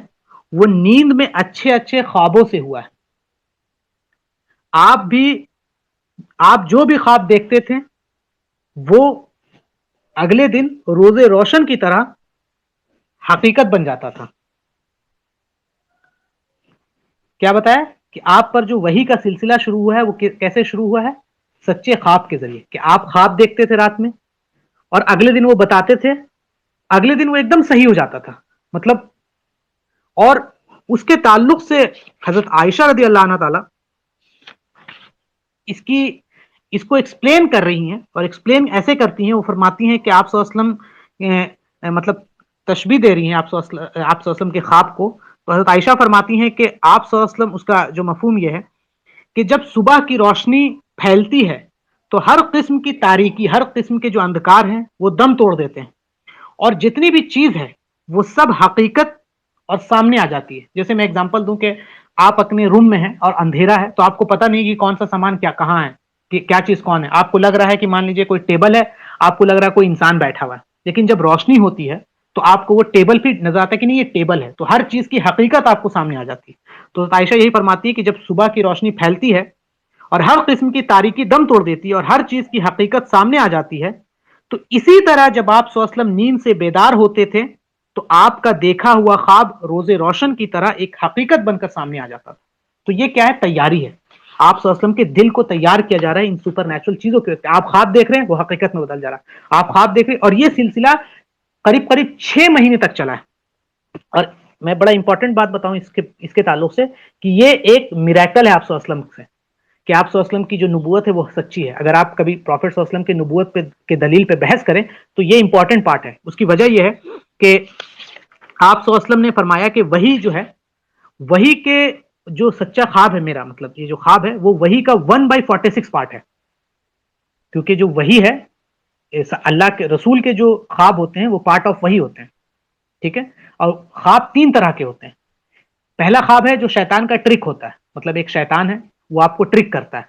وہ نیند میں اچھے اچھے خوابوں سے ہوا ہے۔ آپ جو بھی خواب دیکھتے تھے وہ اگلے دن روز روشن کی طرح حقیقت بن جاتا تھا۔ کیا بتایا کہ آپ پر جو وحی کا سلسلہ شروع ہوا ہے وہ کیسے شروع ہوا ہے؟ سچے خواب کے ذریعے، کہ آپ خواب دیکھتے تھے رات میں اور اگلے دن وہ بتاتے تھے، اگلے دن وہ ایک دم صحیح ہو جاتا تھا، مطلب، اور اس کے تعلق سے حضرت عائشہ رضی اللہ عنہ تعالی اس کو ایکسپلین کر رہی ہیں، اور ایکسپلین ایسے کرتی ہیں، وہ فرماتی ہیں کہ آپ صلی اللہ علیہ وسلم مطلب تشبیہ دے رہی ہیں آپ صلی اللہ علیہ وسلم کے خواب کو۔ تو حضرت عائشہ فرماتی ہیں کہ آپ صلی اللہ علیہ وسلم، اس کا جو مفہوم یہ ہے کہ جب صبح کی روشنی پھیلتی ہے تو ہر قسم کی تاریکی، ہر قسم کے جو اندھکار ہیں وہ دم توڑ دیتے ہیں، اور جتنی بھی چیز ہے وہ سب حقیقت اور سامنے آ جاتی ہے۔ جیسے میں اگزامپل دوں کہ آپ اپنے روم میں ہیں اور اندھیرا ہے، تو آپ کو پتہ نہیں کہ کون سا سامان کہاں ہے، کہ کیا چیز کون ہے۔ آپ کو لگ رہا ہے کہ مان لیجئے کوئی ٹیبل ہے، آپ کو لگ رہا ہے کوئی انسان بیٹھا ہوا ہے، لیکن جب روشنی ہوتی ہے تو آپ کو وہ ٹیبل پھر نظر آتا ہے کہ نہیں یہ ٹیبل ہے، تو ہر چیز کی حقیقت آپ کو سامنے آ جاتی ہے۔ تو عائشہ یہی فرماتی ہے کہ جب صبح کی روشنی پھیلتی ہے اور ہر قسم کی تاریکی دم توڑ دیتی ہے اور ہر چیز کی حقیقت سامنے آ جاتی ہے، تو اسی طرح جب آپ صلی اللہ علیہ وسلم نیند سے بیدار ہوتے تھے تو آپ کا دیکھا ہوا خواب روز روشن کی طرح ایک حقیقت بن کر سامنے آ جاتا تھا۔ تو یہ کیا ہے؟ تیاری ہے۔ آپ صلی اللہ علیہ وسلم کے دل کو تیار کیا جا رہا ہے ان سپر نیچرل چیزوں کے۔ آپ خواب دیکھ رہے ہیں، وہ حقیقت میں بدل جا رہا ہے۔ آپ خواب دیکھ رہے ہیں، اور یہ سلسلہ قریب 6 مہینے تک چلا ہے۔ اور میں بڑا امپورٹنٹ بات بتاؤں اس کے تعلق سے، کہ یہ ایک میریکل ہے آپ صلی اللہ علیہ وسلم سے، کہ آپ صلی اللہ علیہ وسلم کی جو نبوت ہے وہ سچی ہے۔ اگر آپ کبھی پروفیٹ صلی اللہ علیہ وسلم کی نبوت کے دلیل پہ بحث کریں تو یہ امپورٹنٹ پارٹ ہے۔ اس کی وجہ یہ ہے کہ آپ صلی اللہ علیہ وسلم نے فرمایا کہ وہی جو ہے، وہی کے جو سچا خواب ہے، میرا مطلب یہ جو خواب ہے وہ وہی کا 1/46 پارٹ ہے، کیونکہ جو وہی ہے، اللہ کے رسول کے جو خواب ہوتے ہیں وہ پارٹ آف وہی ہوتے ہیں، ٹھیک ہے؟ اور خواب 3 طرح کے ہوتے ہیں۔ پہلا خواب ہے جو شیطان کا ٹرک ہوتا ہے، مطلب ایک شیطان ہے وہ آپ کو ٹرک کرتا ہے۔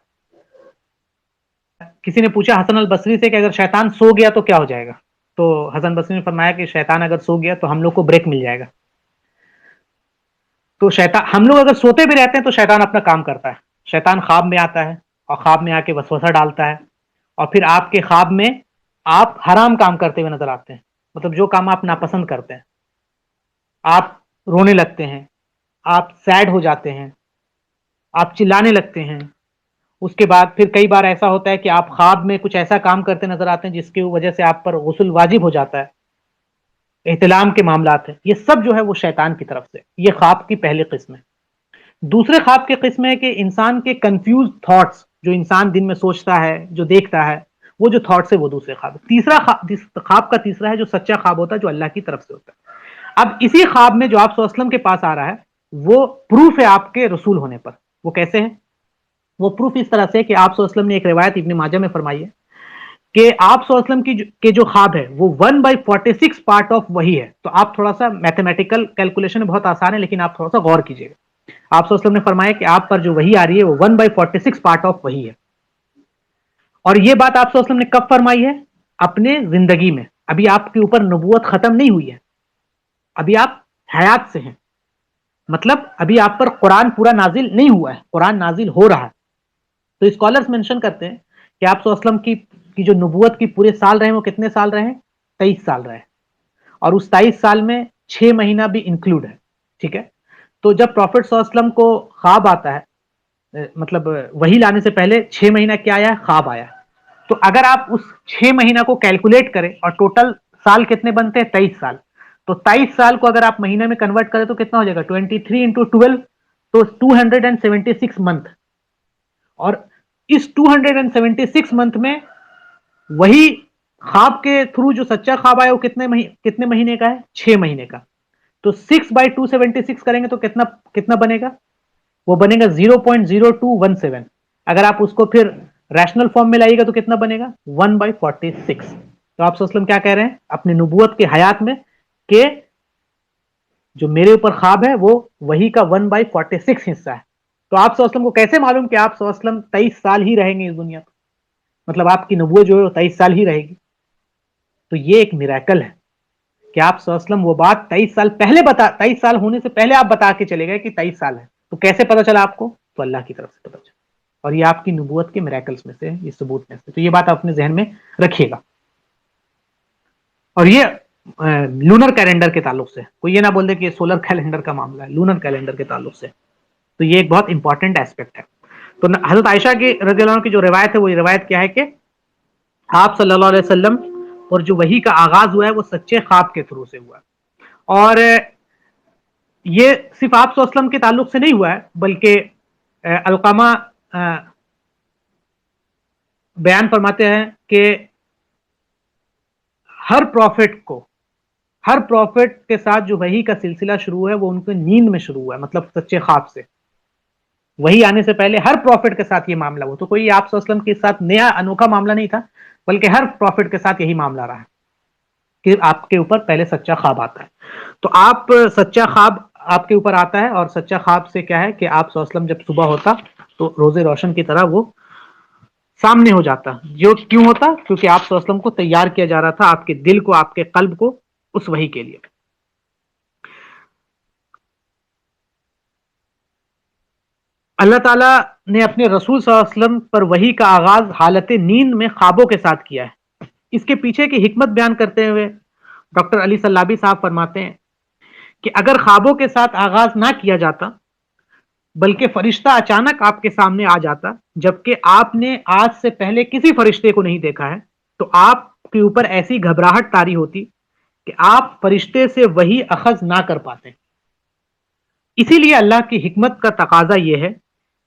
کسی نے پوچھا حسن البصری سے کہ اگر شیطان سو گیا تو کیا ہو جائے گا؟ تو حسن بصری نے فرمایا کہ شیطان اگر سو گیا تو ہم لوگ کو بریک مل جائے گا۔ تو شیطان، ہم لوگ اگر سوتے بھی رہتے ہیں تو شیطان اپنا کام کرتا ہے۔ شیطان خواب میں آتا ہے اور خواب میں آ کے وسوسہ ڈالتا ہے، اور پھر آپ کے خواب میں آپ حرام کام کرتے ہوئے نظر آتے ہیں، مطلب جو کام آپ ناپسند کرتے ہیں، آپ رونے لگتے ہیں، آپ سیڈ ہو جاتے ہیں، آپ چلانے لگتے ہیں۔ اس کے بعد پھر کئی بار ایسا ہوتا ہے کہ آپ خواب میں کچھ ایسا کام کرتے نظر آتے ہیں جس کی وجہ سے آپ پر غسل واجب ہو جاتا ہے، احتلام کے معاملات ہیں۔ یہ سب جو ہے وہ شیطان کی طرف سے، یہ خواب کی پہلی قسم ہے۔ دوسرے خواب کی قسم ہے کہ انسان کے کنفیوز تھاٹس، جو انسان دن میں سوچتا ہے، جو دیکھتا ہے، وہ جو تھاٹس ہے وہ دوسرے خواب ہے۔ تیسرا خواب کا تیسرا ہے جو سچا خواب ہوتا ہے، جو اللہ کی طرف سے ہوتا ہے۔ اب اسی خواب میں جو آپ صلی اللہ علیہ وسلم کے پاس آ رہا ہے وہ پروف ہے آپ کے رسول ہونے پر۔ وہ کیسے ہے؟ وہ پروف اس طرح سے کہ آپ صلی اللہ علیہ وسلم نے ایک روایت ابن ماجہ میں فرمائی ہے کہ آپ صلی اللہ علیہ وسلم کے جو خواب ہے وہ 1/46 پارٹ آف وہی ہے۔ تو آپ تھوڑا سا میتھمیٹیکل کیلکولیشن بہت آسان ہے، لیکن آپ تھوڑا سا غور کیجیے گا۔ آپ صلی اللہ علیہ وسلم نے فرمایا کہ آپ پر جو وحی آ رہی ہے وہ 1/46 پارٹ آف وحی ہے۔ اور یہ بات آپ صلی اللہ علیہ وسلم نے کب فرمائی ہے؟ اپنے زندگی میں۔ ابھی آپ کے اوپر نبوت ختم نہیں ہوئی ہے، ابھی آپ حیات سے ہیں، مطلب ابھی آپ پر قرآن پورا نازل نہیں ہوا ہے، قرآن نازل ہو رہا ہے۔ تو اسکالرز مینشن کرتے ہیں کہ آپ صلی اللہ علیہ وسلم کی جو نبوت کی پورے سال رہے وہ کتنے سال رہے؟ 23 سال رہے، اور اس 23 سال میں 6 مہینہ بھی انکلوڈ ہے، ٹھیک ہے؟ تو جب پروفٹ صلی اللہ علیہ وسلم کو خواب آتا ہے، مطلب وہی لانے سے پہلے 6 مہینہ کیا آیا؟ خواب آیا. تو اگر آپ اس 6 مہینہ کو کیلکولیٹ کریں اور ٹوٹل سال کتنے بنتے ہیں؟ 23 سال. تو 23 سال کو اگر آپ مہینے میں کنورٹ کریں تو کتنا ہو جائے گا؟ 23 انٹو 12، تو 276 منتھ. اور اس 276 منتھ میں وہی خواب کے تھرو جو سچا خواب آیا وہ کتنے مہینے کا ہے؟ 6 مہینے کا. تو 6/276 کریں گے تو کتنا بنے گا؟ وہ بنے گا 0.0217. اگر آپ اس کو پھر ریشنل فارم میں لائیے گا تو کتنا بنے گا؟ 1/46. تو آپ صلی اللہ علیہ وسلم کیا کہہ رہے ہیں اپنی نبوت کے حیات میں کہ جو میرے اوپر خواب ہے وہ وہی کا 1/46 حصہ ہے. تو آپ صلی اللہ علیہ وسلم کو کیسے معلوم کہ آپ صلی اللہ علیہ وسلم 23 سال ہی رہیں گے اس دنیا پر؟ مطلب آپ کی نبوت جو ہے وہ 23 سال ہی رہے گی. تو یہ ایک میریکل ہے کہ آپ صلی اللہ علیہ وسلم وہ بات 23 سال ہونے سے پہلے آپ بتا کے چلے گئے کہ 23 سال ہے. تو کیسے پتا چلا آپ کو؟ تو اللہ کی طرف سے پتا چلا، اور یہ آپ کی نبوت کے میریکلز میں سے، یہ ثبوت میں سے. تو یہ بات آپ اپنے ذہن میں رکھیے گا. اور یہ لونر کیلنڈر کے تعلق سے، کوئی یہ نہ بول دے کہ یہ سولر کیلنڈر کا معاملہ ہے، لونر کیلنڈر کے تعلق سے. تو یہ ایک بہت امپورٹنٹ ایسپیکٹ ہے. تو حضرت عائشہ کی رضی اللہ عنہ کی جو روایت ہے وہ یہ روایت کیا ہے کہ آپ صلی اللہ علیہ وسلم اور جو وحی کا آغاز ہوا ہے وہ سچے خواب کے تھرو سے ہوا. اور یہ صرف آپ صلی اللہ علیہ وسلم کے تعلق سے نہیں ہوا ہے، بلکہ علقمہ بیان فرماتے ہیں کہ ہر پروفٹ کے ساتھ جو وحی کا سلسلہ شروع ہے وہ ان کے نیند میں شروع ہوا ہے، مطلب سچے خواب سے. وہی آنے سے پہلے ہر پروفٹ کے ساتھ یہ معاملہ ہوا. تو کوئی آپ صلی اللہ علیہ وسلم کے ساتھ نیا انوکھا معاملہ نہیں تھا، بلکہ ہر پروفٹ کے ساتھ یہی معاملہ رہا کہ آپ کے اوپر پہلے سچا خواب آتا ہے. تو آپ سچا خواب آپ کے اوپر آتا ہے، اور سچا خواب سے کیا ہے کہ آپ صلی اللہ علیہ وسلم جب صبح ہوتا تو روزے روشن کی طرح وہ سامنے ہو جاتا. جو کیوں ہوتا؟ کیونکہ آپ صلی اللہ علیہ وسلم کو تیار کیا جا رہا تھا، آپ کے دل کو، آپ کے قلب کو اس وحی کے لیے. اللہ تعالیٰ نے اپنے رسول صلی اللہ علیہ وسلم پر وحی کا آغاز حالت نیند میں خوابوں کے ساتھ کیا ہے. اس کے پیچھے کی حکمت بیان کرتے ہوئے ڈاکٹر علی سلابی صاحب فرماتے ہیں کہ اگر خوابوں کے ساتھ آغاز نہ کیا جاتا بلکہ فرشتہ اچانک آپ کے سامنے آ جاتا جبکہ آپ نے آج سے پہلے کسی فرشتے کو نہیں دیکھا ہے، تو آپ کے اوپر ایسی گھبراہٹ طاری ہوتی کہ آپ فرشتے سے وحی اخذ نہ کر پاتے. اسی لیے اللہ کی حکمت کا تقاضا یہ ہے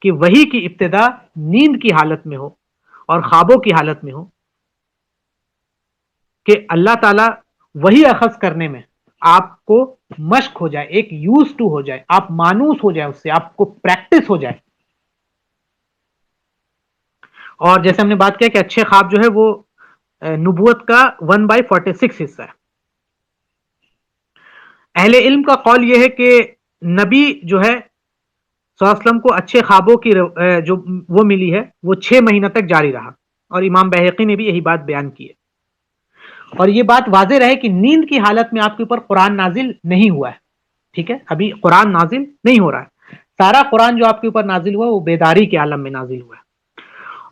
کہ وحی کی ابتدا نیند کی حالت میں ہو اور خوابوں کی حالت میں ہو، کہ اللہ تعالیٰ وحی اخذ کرنے میں آپ کو مشق ہو جائے، ایک یوز ٹو ہو جائے، آپ مانوس ہو جائے، اس سے آپ کو پریکٹس ہو جائے. اور جیسے ہم نے بات کیا کہ اچھے خواب جو ہے وہ نبوت کا 1/46 حصہ ہے. اہل علم کا قول یہ ہے کہ نبی جو ہے صلی اللہ علیہ وسلم کو اچھے خوابوں کی جو وہ ملی ہے وہ 6 مہینہ تک جاری رہا، اور امام بہقی نے بھی یہی بات بیان کی ہے. اور یہ بات واضح رہے کہ نیند کی حالت میں آپ کے اوپر قرآن نازل نہیں ہوا ہے، ٹھیک ہے؟ ابھی قرآن نازل نہیں ہو رہا ہے. سارا قرآن جو آپ کے اوپر نازل ہوا ہے وہ بیداری کے عالم میں نازل ہوا ہے.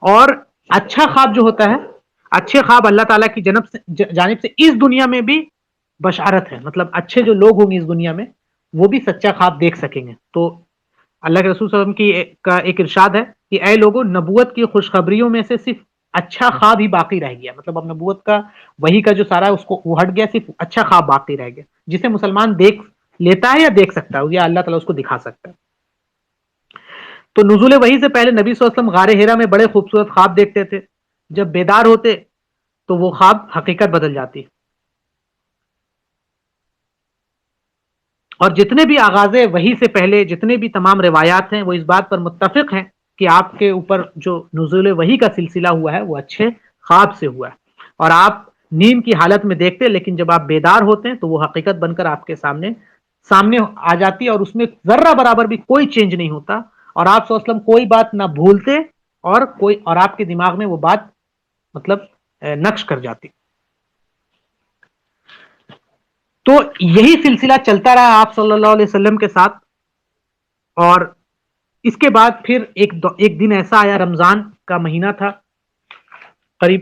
اور اچھا خواب جو ہوتا ہے، اچھے خواب اللہ تعالیٰ کی جانب سے اس دنیا میں بھی بشارت ہے، مطلب اچھے جو لوگ ہوں گے اس دنیا میں وہ بھی سچا خواب دیکھ سکیں گے. تو اللہ کے رسول صلی اللہ علیہ وسلم کا ایک ارشاد ہے کہ اے لوگوں، نبوت کی خوشخبریوں میں سے صرف اچھا خواب ہی باقی رہ گیا. مطلب اب نبوت کا وہی کا جو سارا ہے اس کو وہ ہٹ گیا، صرف اچھا خواب باقی رہ گیا جسے مسلمان دیکھ لیتا ہے یا دیکھ سکتا ہے، یا اللہ تعالیٰ اس کو دکھا سکتا ہے. تو نزول وحی سے پہلے نبی صلی اللہ علیہ وسلم غار حرا میں بڑے خوبصورت خواب دیکھتے تھے. جب بیدار ہوتے تو وہ خواب حقیقت بدل جاتی. اور جتنے بھی آغاز وحی سے پہلے جتنے بھی تمام روایات ہیں وہ اس بات پر متفق ہیں کہ آپ کے اوپر جو نزول وحی کا سلسلہ ہوا ہے وہ اچھے خواب سے ہوا ہے. اور آپ نیند کی حالت میں دیکھتے، لیکن جب آپ بیدار ہوتے ہیں تو وہ حقیقت بن کر آپ کے سامنے آ جاتی ہے، اور اس میں ذرہ برابر بھی کوئی چینج نہیں ہوتا، اور آپ صلی اللہ علیہ وسلم کوئی بات نہ بھولتے، اور آپ کے دماغ میں وہ بات مطلب نقش کر جاتی. تو یہی سلسلہ چلتا رہا آپ صلی اللہ علیہ وسلم کے ساتھ. اور اس کے بعد پھر ایک دن ایسا آیا، رمضان کا مہینہ تھا، قریب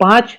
5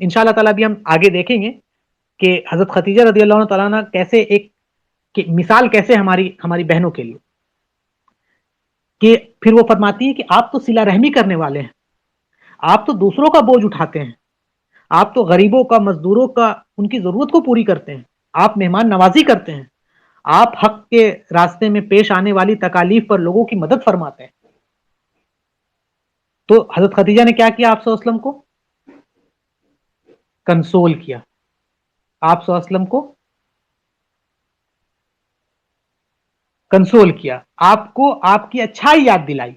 انشاءاللہ تعالیٰ بھی ہم آگے دیکھیں گے کہ حضرت خدیجہ رضی اللہ عنہ تعالیٰ کیسے ایک مثال کیسے ہماری بہنوں کے لیے، کہ پھر وہ فرماتی ہے کہ آپ تو صلہ رحمی کرنے والے ہیں، آپ تو دوسروں کا بوجھ اٹھاتے ہیں، آپ تو غریبوں کا، مزدوروں کا، ان کی ضرورت کو پوری کرتے ہیں، آپ مہمان نوازی کرتے ہیں، آپ حق کے راستے میں پیش آنے والی تکالیف پر لوگوں کی مدد فرماتے ہیں۔ تو حضرت خدیجہ نے کیا کیا؟ آپ صلی اللہ علیہ وسلم کو کنسول کیا، آپ صلی اللہ علیہ وسلم کو کنسول کیا، آپ کو آپ کی اچھائی یاد دلائی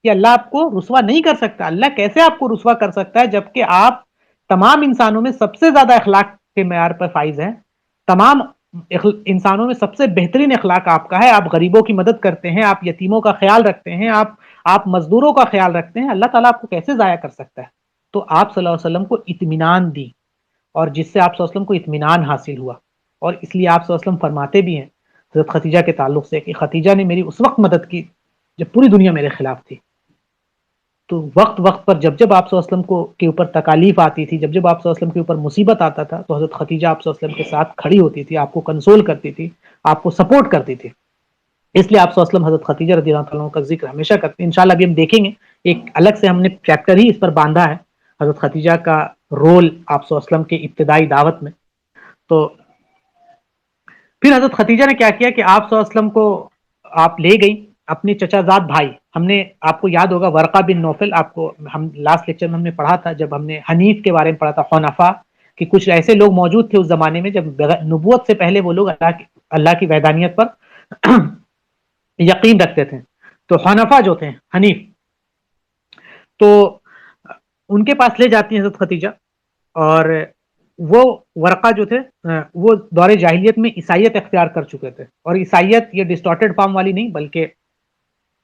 کہ اللہ آپ کو رسوا نہیں کر سکتا۔ اللہ کیسے آپ کو رسوا کر سکتا ہے جبکہ آپ تمام انسانوں میں سب سے زیادہ اخلاق کے معیار پر فائز ہیں، تمام انسانوں میں سب سے بہترین اخلاق آپ کا ہے، آپ غریبوں کی مدد کرتے ہیں، آپ یتیموں کا خیال رکھتے ہیں، آپ مزدوروں کا خیال رکھتے ہیں، اللہ تعالیٰ آپ کو کیسے ضائع کر سکتا ہے؟ تو آپ صلی اللہ علیہ وسلم کو اطمینان دی، اور جس سے آپ صلی اللہ علیہ وسلم کو اطمینان حاصل ہوا، اور اس لیے آپ صلی اللہ علیہ وسلم فرماتے بھی ہیں حضرت خدیجہ کے تعلق سے کہ خدیجہ نے میری اس وقت مدد کی جب پوری دنیا میرے خلاف تھی۔ تو وقت وقت پر جب جب آپ صلی اللہ علیہ وسلم کو کے اوپر تکالیف آتی تھی، جب جب آپ صلی اللہ علیہ وسلم کے اوپر مصیبت آتا تھا، تو حضرت خدیجہ آپ صلی اللہ علیہ وسلم کے ساتھ کھڑی ہوتی تھی، آپ کو کنسول کرتی تھی، آپ کو سپورٹ کرتی تھی۔ اس لیے آپ صلی اللہ علیہ وسلم حضرت خدیجہ رضی اللہ عنہ کا ذکر ہمیشہ کرتے ہیں۔ انشاءاللہ ابھی ہم دیکھیں گے، ایک الگ سے ہم نے چیپٹر ہی اس پر باندھا ہے، حضرت خدیجہ کا رول آپ صلی اللہ علیہ وسلم کے ابتدائی دعوت میں۔ تو پھر حضرت خدیجہ نے کیا کیا کہ آپ صلی اللہ علیہ وسلم کو آپ لے گئی اپنے چچا زاد بھائی، ہم نے آپ کو یاد ہوگا ورقہ بن نوفل، آپ کو ہم لاسٹ لیکچر میں ہم نے پڑھا تھا، جب ہم نے حنیف کے بارے میں پڑھا تھا، حنفاء، کہ کچھ ایسے لوگ موجود تھے اس زمانے میں جب نبوت سے پہلے وہ لوگ اللہ کی وحدانیت پر یقین رکھتے تھے، تو حنفاء جو تھے، حنیف، تو ان کے پاس لے جاتی ہیں حضرت خدیجہ، اور وہ ورقہ جو تھے وہ دور جاہلیت میں عیسائیت اختیار کر چکے تھے، اور عیسائیت یہ ڈسٹارٹڈ فارم والی نہیں، بلکہ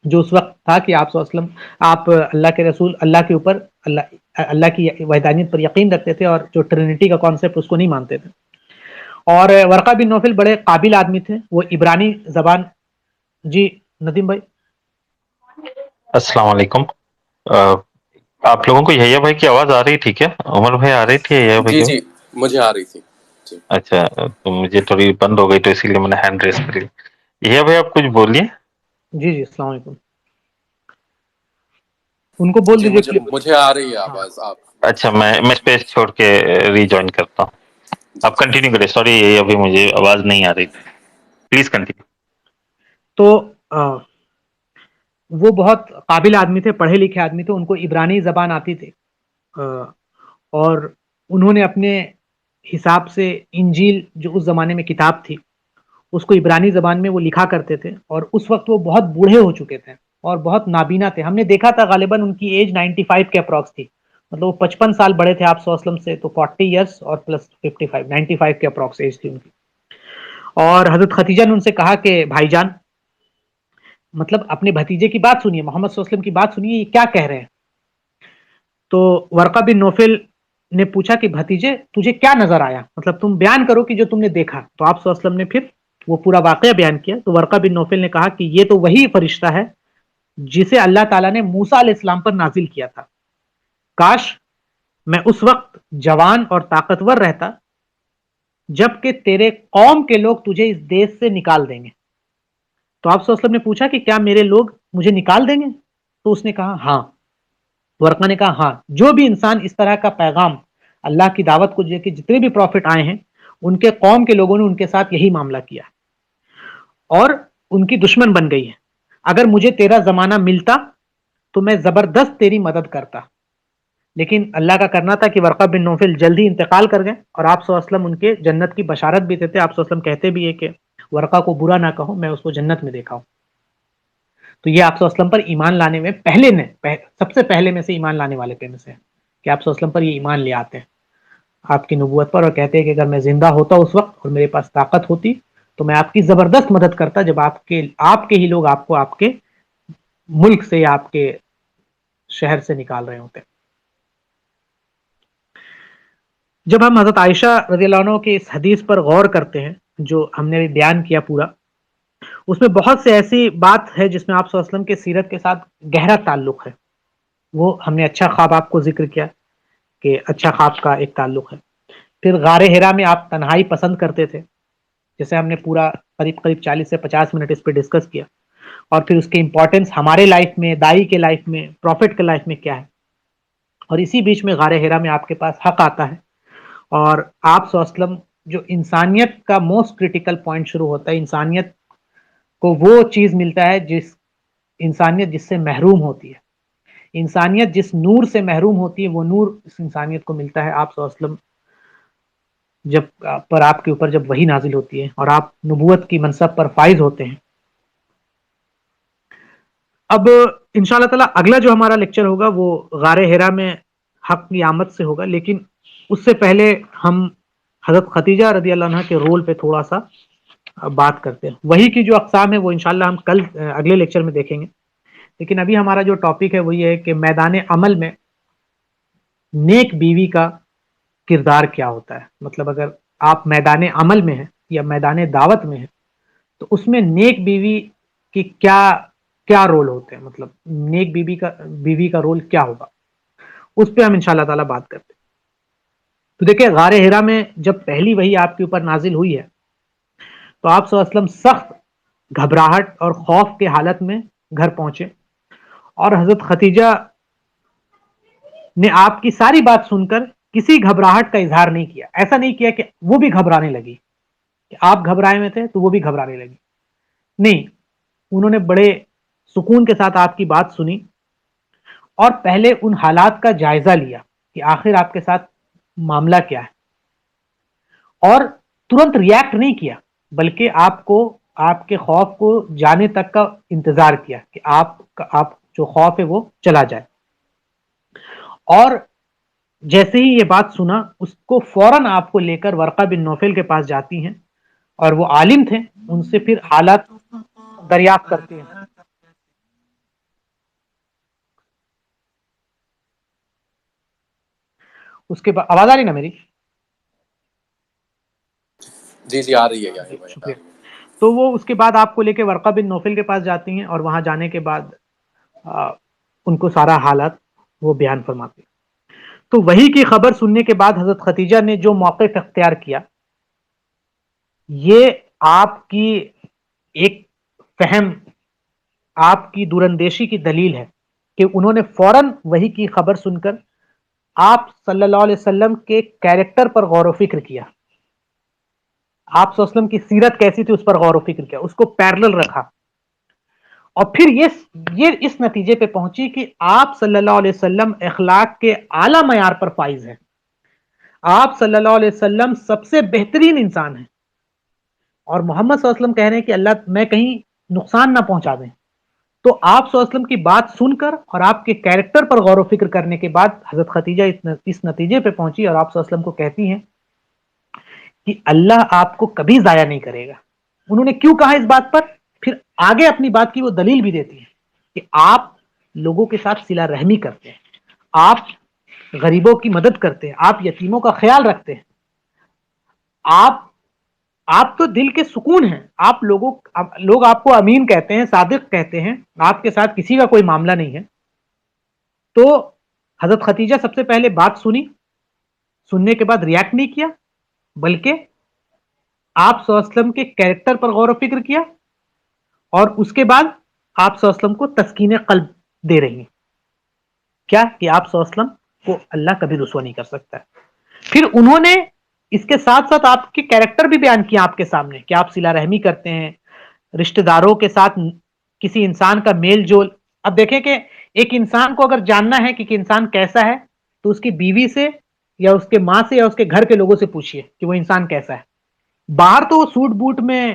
جو اس وقت تھا کہ آپ صلی اللہ علیہ وسلم، آپ اللہ کے رسول، اللہ کے اوپر اللہ کی وحدانیت پر یقین رکھتے تھے، اور جو ٹرینٹی کا کانسیپٹ اس کو نہیں مانتے تھے۔ اور ورقہ بن نوفل بڑے قابل آدمی تھے، وہ عبرانی زبان، جی ندیم بھائی۔ السلام علیکم۔ آپ لوگوں کو یحییٰ بھائی کی آواز آ رہی تھی کیا؟ عمر بھائی آ رہی تھی یحییٰ بھائی جی کی؟ جی مجھے آ رہی تھی جی۔ اچھا، تو مجھے تھوڑی بند ہو گئی تو اسی لیے میں نے ہینڈ ریس کری۔ یحییٰ بھائی آپ کچھ بولیے۔ جی جی السلام علیکم، ان کو بول جی دیجیے۔ مجھے آ رہی ہے ہاں، آواز، آپ اچھا، میں اسپیس چھوڑ کے ری جوائن کرتا ہوں، جی آپ کنٹینیو کریں۔ سوری یحییٰ بھائی، مجھے آواز نہیں آ رہی تھی، پلیز کنٹینیو۔ تو وہ بہت قابل آدمی تھے، پڑھے لکھے آدمی تھے، ان کو عبرانی زبان آتی تھی، اور انہوں نے اپنے حساب سے انجیل جو اس زمانے میں کتاب تھی اس کو عبرانی زبان میں وہ لکھا کرتے تھے، اور اس وقت وہ بہت بوڑھے ہو چکے تھے اور بہت نابینا تھے۔ ہم نے دیکھا تھا غالباً ان کی ایج 95 کے اپروکس تھی، مطلب وہ 55 سال بڑے تھے آپ صلی اللہ علیہ وسلم سے، تو 40 ایئرس اور پلس 55، 95 کے اپروکس ایج تھی ان کی۔ اور حضرت خدیجہ نے ان سے کہا کہ بھائی جان، مطلب اپنے بھتیجے کی بات سنیے، محمد صلی اللہ علیہ وسلم کی بات سنیے، یہ کیا کہہ رہے ہیں؟ تو ورقہ بن نوفل نے پوچھا کہ بھتیجے تجھے کیا نظر آیا، مطلب تم بیان کرو کہ جو تم نے دیکھا۔ تو آپ صلی اللہ علیہ وسلم نے پھر وہ پورا واقعہ بیان کیا۔ تو ورقہ بن نوفل نے کہا کہ یہ تو وہی فرشتہ ہے جسے اللہ تعالیٰ نے موسیٰ علیہ السلام پر نازل کیا تھا، کاش میں اس وقت جوان اور طاقتور رہتا جبکہ تیرے قوم کے لوگ تجھے اس دیش سے نکال دیں گے۔ تو آپ صلی اللہ علیہ وسلم نے پوچھا کہ کیا میرے لوگ مجھے نکال دیں گے؟ تو اس نے کہا ہاں۔ ورقہ نے کہا ہاں، جو بھی انسان اس طرح کا پیغام اللہ کی دعوت کو کہ جتنے بھی پروفٹ آئے ہیں ان کے قوم کے لوگوں نے ان کے ساتھ یہی معاملہ کیا اور ان کی دشمن بن گئی ہے۔ اگر مجھے تیرا زمانہ ملتا تو میں زبردست تیری مدد کرتا، لیکن اللہ کا کرنا تھا کہ ورقہ بن نوفل جلدی انتقال کر گئے، اور آپ صلی اللہ علیہ وسلم ان کے جنت کی بشارت بھی دیتے۔ آپ صلی اللہ علیہ وسلم کہتے بھی ہے کہ ورقہ کو برا نہ کہو، میں اس کو جنت میں دیکھا ہوں۔ تو یہ آپ صلی اللہ علیہ وسلم پر ایمان لانے میں سب سے پہلے میں سے ایمان لانے والے پہ میں سے کہ آپ صلی اللہ علیہ وسلم پر یہ ایمان لے آتے ہیں آپ کی نبوت پر، اور کہتے ہیں کہ اگر میں زندہ ہوتا اس وقت اور میرے پاس طاقت ہوتی تو میں آپ کی زبردست مدد کرتا جب آپ کے ہی لوگ آپ کو آپ کے ملک سے یا آپ کے شہر سے نکال رہے ہوتے۔ جب ہم حضرت عائشہ رضی اللہ عنہ کے اس حدیث پر غور کرتے ہیں جو ہم نے بیان کیا پورا، اس میں بہت سے ایسی بات ہے جس میں آپ صلی اللہ علیہ وسلم کے سیرت کے ساتھ گہرا تعلق ہے۔ وہ ہم نے اچھا خواب آپ کو ذکر کیا کہ اچھا خواب کا ایک تعلق ہے. پھر غار ہرا میں آپ تنہائی پسند کرتے تھے، جیسے ہم نے پورا قریب 40 سے 50 منٹ اس پہ ڈسکس کیا، اور پھر اس کی امپورٹنس ہمارے لائف میں، دائی کے لائف میں، پروفٹ کے لائف میں کیا ہے. اور اسی بیچ میں غار ہرا میں آپ کے پاس حق آتا ہے، اور آپ صلی اللہ علیہ وسلم جو انسانیت کا موسٹ کریٹیکل پوائنٹ شروع ہوتا ہے، انسانیت کو وہ چیز ملتا ہے انسانیت جس سے محروم ہوتی ہے، انسانیت جس نور سے محروم ہوتی ہے، وہ نور اس انسانیت کو ملتا ہے آپ صلی اللہ علیہ وسلم آپ کے اوپر جب وحی نازل ہوتی ہے اور آپ نبوت کی منصب پر فائز ہوتے ہیں. اب انشاء اللہ تعالی اگلا جو ہمارا لیکچر ہوگا وہ غار ہرا میں حق کی آمد سے ہوگا، لیکن اس سے پہلے ہم حضرت خدیجہ رضی اللہ عنہ کے رول پہ تھوڑا سا بات کرتے ہیں. وحی کی جو اقسام ہے وہ انشاءاللہ ہم کل اگلے لیکچر میں دیکھیں گے، لیکن ابھی ہمارا جو ٹاپک ہے وہ یہ ہے کہ میدان عمل میں نیک بیوی کا کردار کیا ہوتا ہے. مطلب اگر آپ میدان عمل میں ہیں یا میدان دعوت میں ہیں تو اس میں نیک بیوی کی کیا رول ہوتے ہیں، مطلب نیک بیوی کا رول کیا ہوگا، اس پہ ہم انشاءاللہ تعالی بات کرتے ہیں. تو دیکھیں غار ہرا میں جب پہلی وحی آپ کے اوپر نازل ہوئی ہے تو آپ صلی اللہ علیہ وسلم سخت گھبراہٹ اور خوف کے حالت میں گھر پہنچے، اور حضرت خدیجہ نے آپ کی ساری بات سن کر کسی گھبراہٹ کا اظہار نہیں کیا. ایسا نہیں کیا کہ وہ بھی گھبرانے لگی، کہ آپ گھبرائے میں تھے تو وہ بھی گھبرانے لگی. نہیں، انہوں نے بڑے سکون کے ساتھ آپ کی بات سنی اور پہلے ان حالات کا جائزہ لیا کہ آخر آپ کے ساتھ معاملہ کیا ہے، اور ترنت ریاکٹ نہیں کیا، بلکہ آپ کے خوف کو جانے تک کا انتظار کیا کہ آپ جو خوف ہے وہ چلا جائے. اور جیسے ہی یہ بات سنا اس کو فوراً آپ کو لے کر ورقہ بن نوفل کے پاس جاتی ہیں، اور وہ عالم تھے، ان سے پھر حالات دریافت کرتے ہیں. اس کے بعد آواز آ رہی نا میری؟ جی آ رہی ہے جی بھائی، آ شکریہ. رہی ہے. تو وہ اس کے بعد آپ کو لے کے ورقہ بن نوفل کے پاس جاتی ہیں، اور وہاں جانے کے بعد ان کو سارا حالات وہ بیان فرماتے ہیں. تو وحی کی خبر سننے کے بعد حضرت خدیجہ نے جو موقف اختیار کیا، یہ آپ کی ایک فہم، آپ کی دوراندیشی کی دلیل ہے کہ انہوں نے فوراً وحی کی خبر سن کر آپ صلی اللہ علیہ وسلم کے کیریکٹر پر غور و فکر کیا، آپ صلی اللہ علیہ وسلم کی سیرت کیسی تھی اس پر غور و فکر کیا، اس کو پیرلل رکھا، اور پھر یہ اس نتیجے پہ پہنچی کہ آپ صلی اللہ علیہ وسلم اخلاق کے اعلی معیار پر فائز ہیں، آپ صلی اللہ علیہ وسلم سب سے بہترین انسان ہیں، اور محمد صلی اللہ علیہ وسلم کہہ رہے ہیں کہ اللہ میں کہیں نقصان نہ پہنچا دیں. تو آپ صلی اللہ علیہ وسلم کی بات سن کر اور آپ کے کیریکٹر پر غور و فکر کرنے کے بعد حضرت خدیجہ اس نتیجے پہ پہنچی اور آپ صلی اللہ علیہ وسلم کو کہتی ہیں کہ اللہ آپ کو کبھی ضائع نہیں کرے گا. انہوں نے کیوں کہا اس بات پر؟ پھر آگے اپنی بات کی وہ دلیل بھی دیتی ہے کہ آپ لوگوں کے ساتھ صلہ رحمی کرتے ہیں، آپ غریبوں کی مدد کرتے ہیں، آپ یتیموں کا خیال رکھتے ہیں، آپ تو دل کے سکون ہیں، لوگ آپ کو امین کہتے ہیں، صادق کہتے ہیں، آپ کے ساتھ کسی کا کوئی معاملہ نہیں ہے. تو حضرت خدیجہ سب سے پہلے بات سننے کے بعد ریاکٹ نہیں کیا، بلکہ آپ صلی اللہ علیہ وسلم کے کیریکٹر پر غور و فکر کیا، اور اس کے بعد آپ صلی اللہ علیہ وسلم کو تسکین قلب دے رہی ہیں. کیا کہ آپ صلی اللہ علیہ وسلم کو اللہ کبھی رسوا نہیں کر سکتا ہے. پھر انہوں نے اس کے ساتھ ساتھ آپ کے کیریکٹر بھی بیان کیا آپ کے سامنے کہ آپ صلہ رحمی کرتے ہیں، رشتہ داروں کے ساتھ کسی انسان کا میل جول. اب دیکھیں کہ ایک انسان کو اگر جاننا ہے کہ انسان کیسا ہے تو اس کی بیوی سے یا اس کے ماں سے یا اس کے گھر کے لوگوں سے پوچھئے کہ وہ انسان کیسا ہے. باہر تو وہ سوٹ بوٹ میں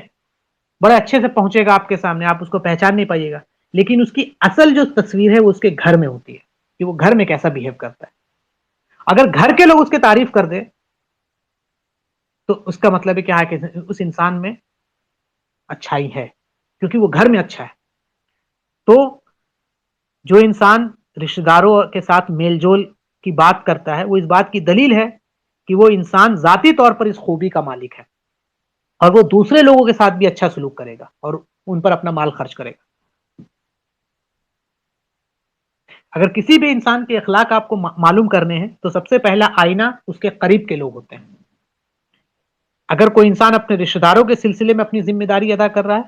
بڑے اچھے سے پہنچے گا آپ کے سامنے، آپ اس کو پہچان نہیں پائیے گا، لیکن اس کی اصل جو تصویر ہے وہ اس کے گھر میں ہوتی ہے کہ وہ گھر میں کیسا بیہیو کرتا ہے. اگر گھر کے لوگ اس کی تعریف کر دیں تو اس کا مطلب ہے کیا ہے کہ اس انسان میں اچھائی ہے، کیونکہ وہ گھر میں اچھا ہے. تو جو انسان رشتہ داروں کے ساتھ میل جول کی بات کرتا ہے وہ اس بات کی دلیل ہے کہ وہ انسان ذاتی طور پر اس خوبی کا مالک ہے، اور وہ دوسرے لوگوں کے ساتھ بھی اچھا سلوک کرے گا اور ان پر اپنا مال خرچ کرے گا. اگر کسی بھی انسان کے اخلاق آپ کو معلوم کرنے ہیں تو سب سے پہلا آئینہ اس کے قریب کے لوگ ہوتے ہیں. اگر کوئی انسان اپنے رشتہ داروں کے سلسلے میں اپنی ذمہ داری ادا کر رہا ہے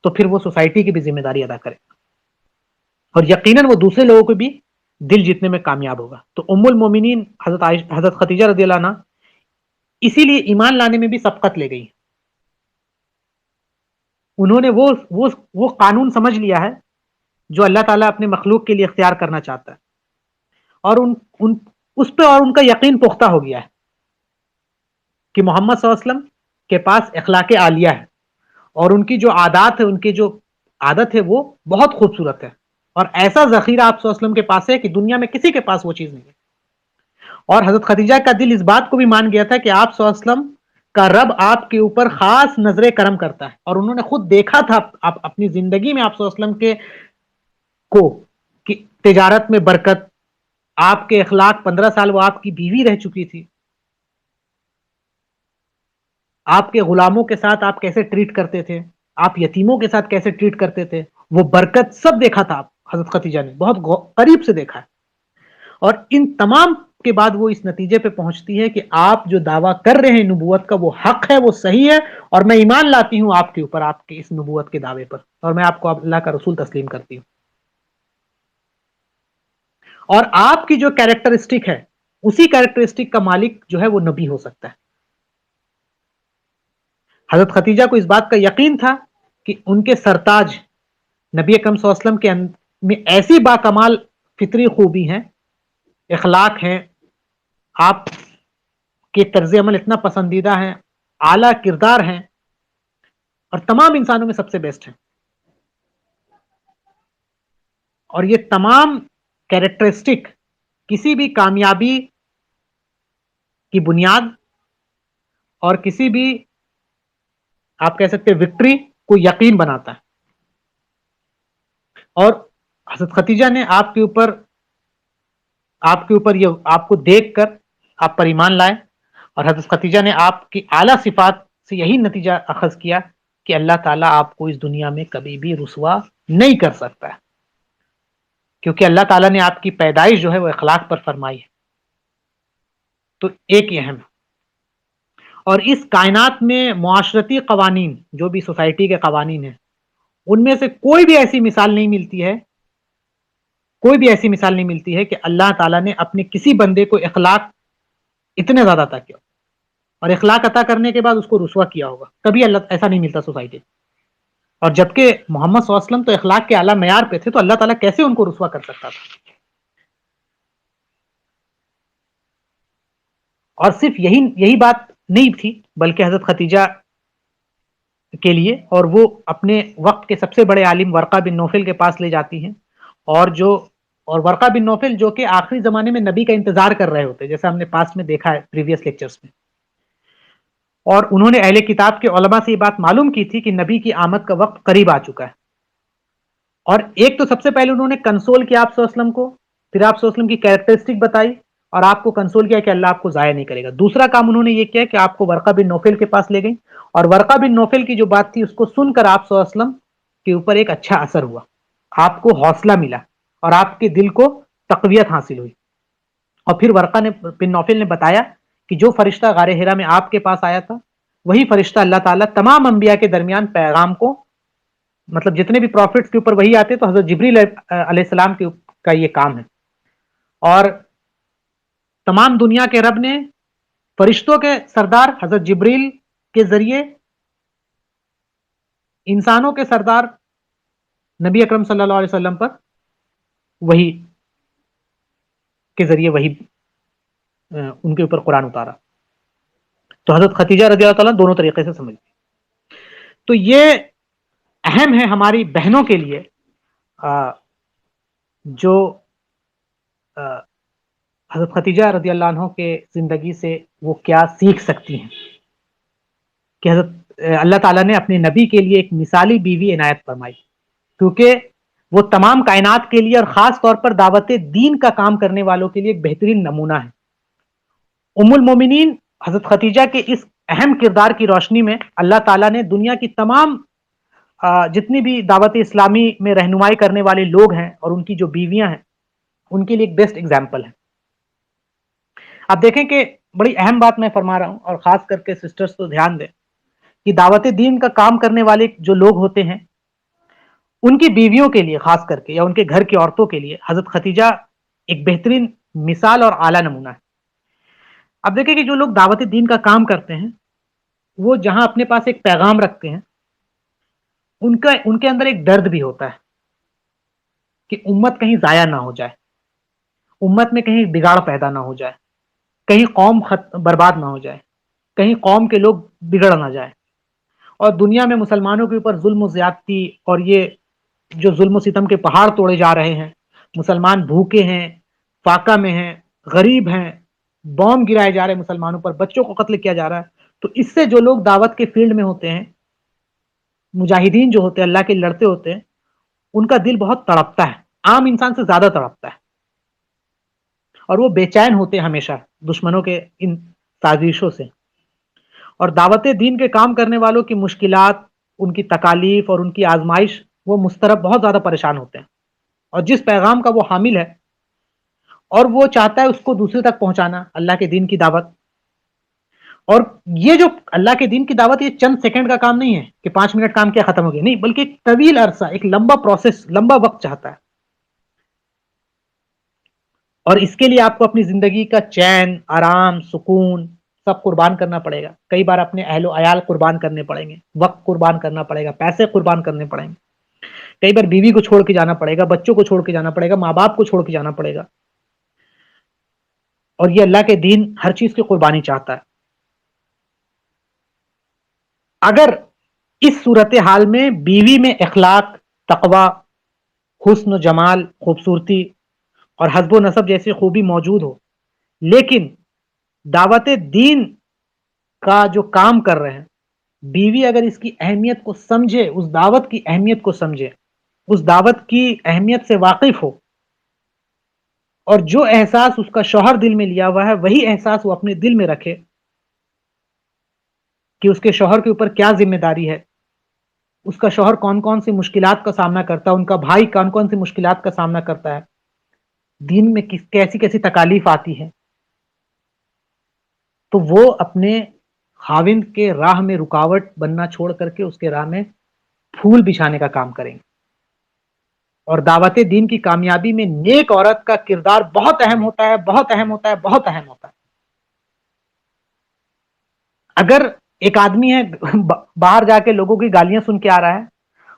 تو پھر وہ سوسائٹی کی بھی ذمہ داری ادا کرے گا اور یقیناً وہ دوسرے لوگوں کو بھی دل جیتنے میں کامیاب ہوگا. تو ام المومنین حضرت خدیجہ رضی اللہ عنہ اسی لیے ایمان لانے میں بھی سبقت لے گئی. انہوں نے وہ قانون سمجھ لیا ہے جو اللہ تعالیٰ اپنے مخلوق کے لیے اختیار کرنا چاہتا ہے اور اس پہ اور ان کا یقین پختہ ہو گیا ہے کہ محمد صلی اللہ علیہ وسلم کے پاس اخلاق عالیہ ہے اور ان کی جو عادات ہے، ان کی جو عادت ہے وہ بہت خوبصورت ہے اور ایسا ذخیرہ آپ صلی اللہ علیہ وسلم کے پاس ہے کہ دنیا میں کسی کے پاس وہ چیز نہیں ہے. اور حضرت خدیجہ کا دل اس بات کو بھی مان گیا تھا کہ آپ صلی اللہ علیہ وسلم کا رب آپ کے اوپر خاص نظر کرم کرتا ہے اور انہوں نے خود دیکھا تھا اپنی زندگی میں آپ صلی اللہ علیہ وسلم کے کو کہ تجارت میں برکت، آپ کے اخلاق، 15 سال وہ آپ کی بیوی رہ چکی تھی، آپ کے غلاموں کے ساتھ آپ کیسے ٹریٹ کرتے تھے، آپ یتیموں کے ساتھ کیسے ٹریٹ کرتے تھے، وہ برکت سب دیکھا تھا. آپ حضرت خدیجہ نے بہت قریب سے دیکھا ہے اور ان تمام کے بعد وہ اس نتیجے پہ پہنچتی ہے کہ آپ جو دعویٰ کر رہے ہیں نبوت کا وہ حق ہے، وہ صحیح ہے اور میں ایمان لاتی ہوں آپ کے اوپر، آپ کے اس نبوت کے دعوے پر، اور میں آپ کو اللہ کا رسول تسلیم کرتی ہوں. اور آپ کی جو کیریکٹرسٹک ہے اسی کیریکٹرسٹک کا مالک جو ہے وہ نبی ہو سکتا ہے. حضرت خدیجہ کو اس بات کا یقین تھا کہ ان کے سرتاج نبی اکرم صلی اللہ علیہ وسلم کے میں ایسی باکمال فطری خوبی ہیں، اخلاق ہیں، آپ کے طرز عمل اتنا پسندیدہ ہیں، اعلیٰ کردار ہیں اور تمام انسانوں میں سب سے بیسٹ ہیں. اور یہ تمام کیریکٹرسٹک کسی بھی کامیابی کی بنیاد اور کسی بھی آپ کہہ سکتے وکٹری کو یقین بناتا ہے. اور حضرت خدیجہ نے آپ کے اوپر یہ آپ کو دیکھ کر آپ پر ایمان لائے اور حضرت خدیجہ نے آپ کی اعلیٰ صفات سے یہی نتیجہ اخذ کیا کہ اللہ تعالیٰ آپ کو اس دنیا میں کبھی بھی رسوا نہیں کر سکتا ہے، کیونکہ اللہ تعالیٰ نے آپ کی پیدائش جو ہے وہ اخلاق پر فرمائی ہے. تو ایک یہ اہم، اور اس کائنات میں معاشرتی قوانین جو بھی سوسائٹی کے قوانین ہیں ان میں سے کوئی بھی ایسی مثال نہیں ملتی ہے کہ اللہ تعالیٰ نے اپنے کسی بندے کو اخلاق اتنے زیادہ عطا کیا اور اخلاق عطا کرنے کے بعد اس کو رسوا کیا ہوگا. کبھی اللہ ایسا نہیں ملتا سوسائٹی. اور جبکہ محمد صلی اللہ علیہ وسلم تو اخلاق کے اعلیٰ معیار پہ تھے تو اللہ تعالیٰ کیسے ان کو رسوا کر سکتا تھا؟ اور صرف یہی بات نہیں تھی بلکہ حضرت خدیجہ کے لیے اور وہ اپنے وقت کے سب سے بڑے عالم ورقہ بن نوفل کے پاس لے جاتی ہیں اور ورقہ بن نوفل جو کہ آخری زمانے میں نبی کا انتظار کر رہے ہوتے، جیسا ہم نے پاس میں دیکھا ہے پریویس لیکچرز میں، اور انہوں نے اہل کتاب کے علماء سے یہ بات معلوم کی تھی کہ نبی کی آمد کا وقت قریب آ چکا ہے. اور ایک تو سب سے پہلے انہوں نے کنسول کیا آپ صلی اللہ علیہ وسلم کو، پھر آپ صلی اللہ علیہ وسلم کی کیریکٹرسٹک بتائی اور آپ کو کنسول کیا کہ اللہ آپ کو ضائع نہیں کرے گا. دوسرا کام انہوں نے یہ کیا کہ آپ کو ورقہ بن نوفل کے پاس لے گئی اور ورقہ بن نوفل کی جو بات تھی اس کو سن کر آپ صلی اللہ علیہ وسلم کے اوپر ایک اچھا اثر ہوا، آپ کو حوصلہ ملا اور آپ کے دل کو تقویت حاصل ہوئی. اور پھر ورقہ بن نوفل نے بتایا کہ جو فرشتہ غار حرا میں آپ کے پاس آیا تھا وہی فرشتہ اللہ تعالیٰ تمام انبیاء کے درمیان پیغام کو، مطلب جتنے بھی پروفٹس کے اوپر وہی آتے تو حضرت جبریل علیہ السلام کا یہ کام ہے. اور تمام دنیا کے رب نے فرشتوں کے سردار حضرت جبریل کے ذریعے انسانوں کے سردار نبی اکرم صلی اللہ علیہ وسلم پر وہی کے ذریعے وہی ان کے اوپر قرآن اتارا. تو حضرت خدیجہ رضی اللہ تعالیٰ دونوں طریقے سے سمجھتی. تو یہ اہم ہے ہماری بہنوں کے لیے جو حضرت خدیجہ رضی اللہ عنہ کے زندگی سے وہ کیا سیکھ سکتی ہیں کہ حضرت اللہ تعالیٰ نے اپنے نبی کے لیے ایک مثالی بیوی عنایت فرمائی، کیونکہ وہ تمام کائنات کے لیے اور خاص طور پر دعوت دین کا کام کرنے والوں کے لیے ایک بہترین نمونہ ہے. ام المومنین حضرت خدیجہ کے اس اہم کردار کی روشنی میں اللہ تعالیٰ نے دنیا کی تمام جتنی بھی دعوت اسلامی میں رہنمائی کرنے والے لوگ ہیں اور ان کی جو بیویاں ہیں ان کے لیے ایک بیسٹ ایگزامپل ہے. آپ دیکھیں کہ بڑی اہم بات میں فرما رہا ہوں، اور خاص کر کے سسٹرز تو دھیان دیں کہ دعوت دین کا کام کرنے والے جو لوگ ہوتے ہیں ان کی بیویوں کے لیے خاص کر کے، یا ان کے گھر کی عورتوں کے لیے حضرت ختیجہ ایک بہترین مثال اور اعلیٰ نمونہ ہے. اب دیکھیں کہ جو لوگ دعوت دین کا کام کرتے ہیں وہ جہاں اپنے پاس ایک پیغام رکھتے ہیں، ان کے اندر ایک درد بھی ہوتا ہے کہ امت کہیں ضائع نہ ہو جائے، امت میں کہیں بگاڑ پیدا نہ ہو جائے، کہیں قوم برباد نہ ہو جائے، کہیں قوم کے لوگ بگڑ نہ جائے. اور دنیا میں مسلمانوں کے اوپر ظلم و زیادتی اور یہ جو ظلم و ستم کے پہاڑ توڑے جا رہے ہیں، مسلمان بھوکے ہیں، فاقہ میں ہیں، غریب ہیں، بوم گرائے جا رہے ہیں مسلمانوں پر، بچوں کو قتل کیا جا رہا ہے. تو اس سے جو لوگ دعوت کے فیلڈ میں ہوتے ہیں، مجاہدین جو ہوتے ہیں، اللہ کے لڑتے ہوتے ہیں، ان کا دل بہت تڑپتا ہے، عام انسان سے زیادہ تڑپتا ہے، اور وہ بے چین ہوتے ہیں ہمیشہ دشمنوں کے ان سازشوں سے. اور دعوت دین کے کام کرنے والوں کی مشکلات، ان کی تکالیف اور ان کی آزمائش، وہ مسترب بہت زیادہ پریشان ہوتے ہیں. اور جس پیغام کا وہ حامل ہے اور وہ چاہتا ہے اس کو دوسرے تک پہنچانا، اللہ کے دین کی دعوت. اور یہ جو اللہ کے دین کی دعوت، یہ چند سیکنڈ کا کام نہیں ہے کہ 5 منٹ کام کیا ختم ہو گیا، نہیں، بلکہ ایک طویل عرصہ، ایک لمبا پروسیس، لمبا وقت چاہتا ہے. اور اس کے لیے آپ کو اپنی زندگی کا چین، آرام، سکون سب قربان کرنا پڑے گا. کئی بار اپنے اہل و عیال قربان کرنے پڑیں گے، وقت قربان کرنا پڑے گا، پیسے قربان کرنے پڑیں گے، کئی بار بیوی کو چھوڑ کے جانا پڑے گا، بچوں کو چھوڑ کے جانا پڑے گا، ماں باپ کو چھوڑ کے جانا پڑے گا. اور یہ اللہ کے دین ہر چیز کی قربانی چاہتا ہے. اگر اس صورتحال میں بیوی میں اخلاق، تقوی، حسن و جمال، خوبصورتی اور حسب و نسب جیسی خوبی موجود ہو، لیکن دعوت دین کا جو کام کر رہے ہیں، بیوی اگر اس کی اہمیت کو سمجھے، اس دعوت کی اہمیت کو سمجھے، اس دعوت کی اہمیت سے واقف ہو، اور جو احساس اس کا شوہر دل میں لیا ہوا ہے وہی احساس وہ اپنے دل میں رکھے کہ اس کے شوہر کے اوپر کیا ذمہ داری ہے، اس کا شوہر کون کون سی مشکلات کا سامنا کرتا ہے، ان کا بھائی کون کون سی مشکلات کا سامنا کرتا ہے، دین میں کیسی کیسی تکالیف آتی ہے، تو وہ اپنے خاوند کے راہ میں رکاوٹ بننا چھوڑ کر کے اس کے راہ میں پھول بچھانے کا کام کریں گے. اور دعوت دین کی کامیابی میں نیک عورت کا کردار بہت اہم ہوتا ہے، بہت اہم ہوتا ہے، بہت اہم ہوتا ہے. اگر ایک آدمی ہے باہر جا کے لوگوں کی گالیاں سن کے آ رہا ہے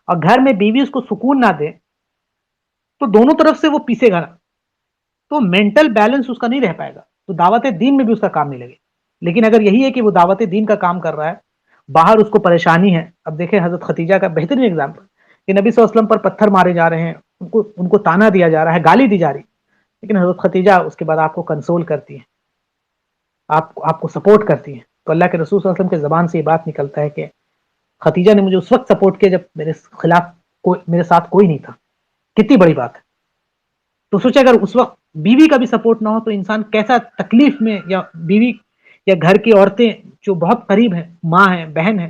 اور گھر میں بیوی اس کو سکون نہ دے، تو دونوں طرف سے وہ پیسے گا، تو مینٹل بیلنس اس کا نہیں رہ پائے گا، تو دعوت دین میں بھی اس کا کام نہیں لگے. لیکن اگر یہی ہے کہ وہ دعوت دین کا کام کر رہا ہے، باہر اس کو پریشانی ہے. اب دیکھیں حضرت ختیجہ کا بہترین ایگزامپل کہ نبی صلی اللہ علیہ وسلم پر پتھر مارے جا رہے ہیں، ان کو تانا دیا جا رہا ہے، گالی دی جا رہی، لیکن حضرت ختیجہ اس کے بعد آپ کو کنسول کرتی ہے، آپ کو سپورٹ کرتی ہے. تو اللہ کے رسول صلی اللہ علیہ وسلم کے زبان سے یہ بات نکلتا ہے کہ ختیجہ نے مجھے اس وقت سپورٹ کیا جب میرے خلاف میرے ساتھ کوئی نہیں تھا. کتنی بڑی بات ہے. تو سوچے اگر اس وقت بیوی کا بھی سپورٹ نہ ہو تو انسان کیسا تکلیف میں، یا بیوی یا گھر کی عورتیں جو بہت قریب ہیں، ماں ہیں، بہن ہیں،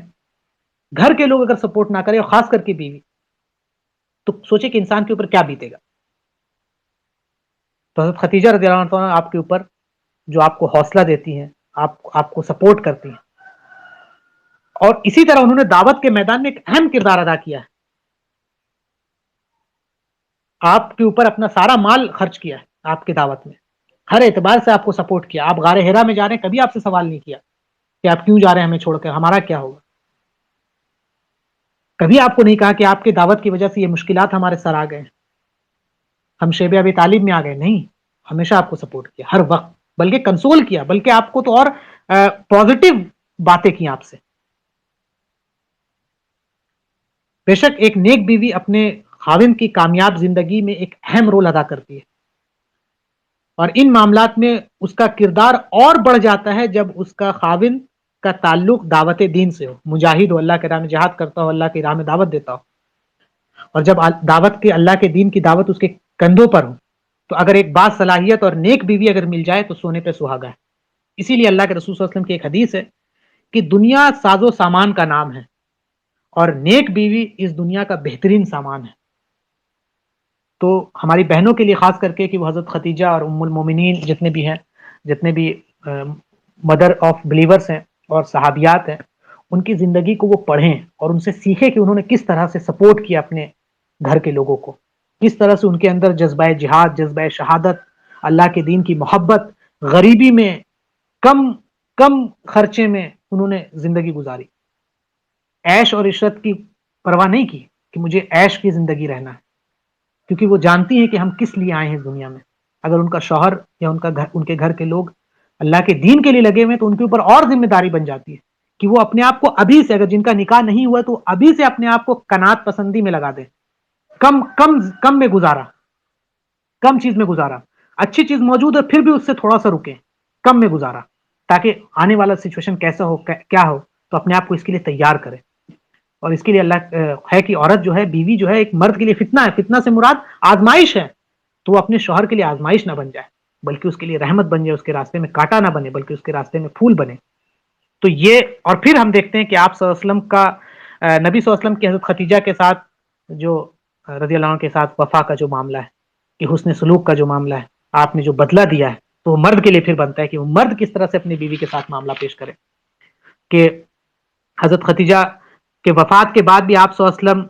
گھر کے لوگ اگر سپورٹ نہ کرے، اور خاص کر کے بیوی، تو سوچے کہ انسان کے اوپر کیا بیتے گا. تو حضرت ختیجہ رضی اللہ عنہ آپ کے اوپر جو آپ کو حوصلہ دیتی ہیں، آپ کو سپورٹ کرتی ہیں، اور اسی طرح انہوں نے دعوت کے میدان میں ایک اہم کردار ادا کیا ہے. آپ کے اوپر اپنا سارا مال خرچ کیا ہے آپ کی دعوت میں، ہر اعتبار سے آپ کو سپورٹ کیا. آپ غار حرا میں جا رہے ہیں، کبھی آپ سے سوال نہیں کیا کہ آپ کیوں جا رہے ہیں ہمیں چھوڑ کر، ہمارا کیا ہوگا. کبھی آپ کو نہیں کہا کہ آپ کی دعوت کی وجہ سے یہ مشکلات ہمارے سر آ گئے ہیں، ہم شیب ابی طالب میں آ گئے. نہیں، ہمیشہ آپ کو سپورٹ کیا ہر وقت، بلکہ کنسول کیا، بلکہ آپ کو تو اور پازیٹیو باتیں کی آپ سے. بے شک ایک نیک بیوی اپنے خاوند کی کامیاب زندگی میں ایک اہم رول ادا کرتی ہے، اور ان معاملات میں اس کا کردار اور بڑھ جاتا ہے جب اس کا خاوند کا تعلق دعوت دین سے ہو، مجاہد ہو، اللہ کے راہ میں جہاد کرتا ہو، اللہ کی راہ میں دعوت دیتا ہو. اور جب دعوت کے اللہ کے دین کی دعوت اس کے کندھوں پر ہو، تو اگر ایک با صلاحیت اور نیک بیوی اگر مل جائے تو سونے پہ سہاگا ہے. اسی لیے اللہ کے رسول صلی اللہ علیہ وسلم کی ایک حدیث ہے کہ دنیا ساز و سامان کا نام ہے، اور نیک بیوی اس دنیا کا بہترین سامان ہے. تو ہماری بہنوں کے لیے خاص کر کے کہ وہ حضرت خدیجہ اور ام المومنین جتنے بھی ہیں، جتنے بھی مدر آف بلیورس ہیں اور صحابیات ہیں، ان کی زندگی کو وہ پڑھیں اور ان سے سیکھیں کہ انہوں نے کس طرح سے سپورٹ کیا اپنے گھر کے لوگوں کو، کس طرح سے ان کے اندر جذبہ جہاد، جذبہ شہادت، اللہ کے دین کی محبت، غریبی میں کم خرچے میں انہوں نے زندگی گزاری، عیش اور عشرت کی پرواہ نہیں کی کہ مجھے عیش کی زندگی رہنا ہے، کیونکہ وہ جانتی ہیں کہ ہم کس لیے آئے ہیں دنیا میں۔ اگر ان کا شوہر یا ان کے گھر کے لوگ اللہ کے دین کے لیے لگے ہوئے تو ان کے اوپر اور ذمہ داری بن جاتی ہے کہ وہ اپنے آپ کو ابھی سے، اگر جن کا نکاح نہیں ہوا تو ابھی سے اپنے آپ کو قناعت پسندی میں لگا دیں، کم میں گزارا، کم چیز میں گزارا، اچھی چیز موجود ہے پھر بھی اس سے تھوڑا سا رکیں، کم میں گزارا، تاکہ آنے والا سچویشن کیسا ہو، کیا ہو، تو اپنے آپ کو اس کے لیے تیار کرے۔ اور اس کے لیے اللہ ہے کہ عورت جو ہے، بیوی جو ہے، ایک مرد کے لیے فتنہ ہے، فتنہ سے مراد آزمائش ہے، تو وہ اپنے شوہر کے لیے آزمائش نہ بن جائے، بلکہ اس کے لیے رحمت بن جائے، اس کے راستے میں کانٹا نہ بنے بلکہ اس کے راستے میں پھول بنے۔ تو یہ، اور پھر ہم دیکھتے ہیں کہ آپ صلی اللہ علیہ وسلم کا، نبی صلی اللہ علیہ وسلم کی حضرت خدیجہ کے ساتھ جو رضی اللہ عنہ کے ساتھ وفا کا جو معاملہ ہے، کہ حسن سلوک کا جو معاملہ ہے، آپ نے جو بدلہ دیا ہے، تو وہ مرد کے لیے پھر بنتا ہے کہ وہ مرد کس طرح سے اپنی بیوی کے ساتھ معاملہ پیش کرے۔ کہ حضرت خدیجہ کے وفات کے بعد بھی آپ صلی اللہ علیہ وسلم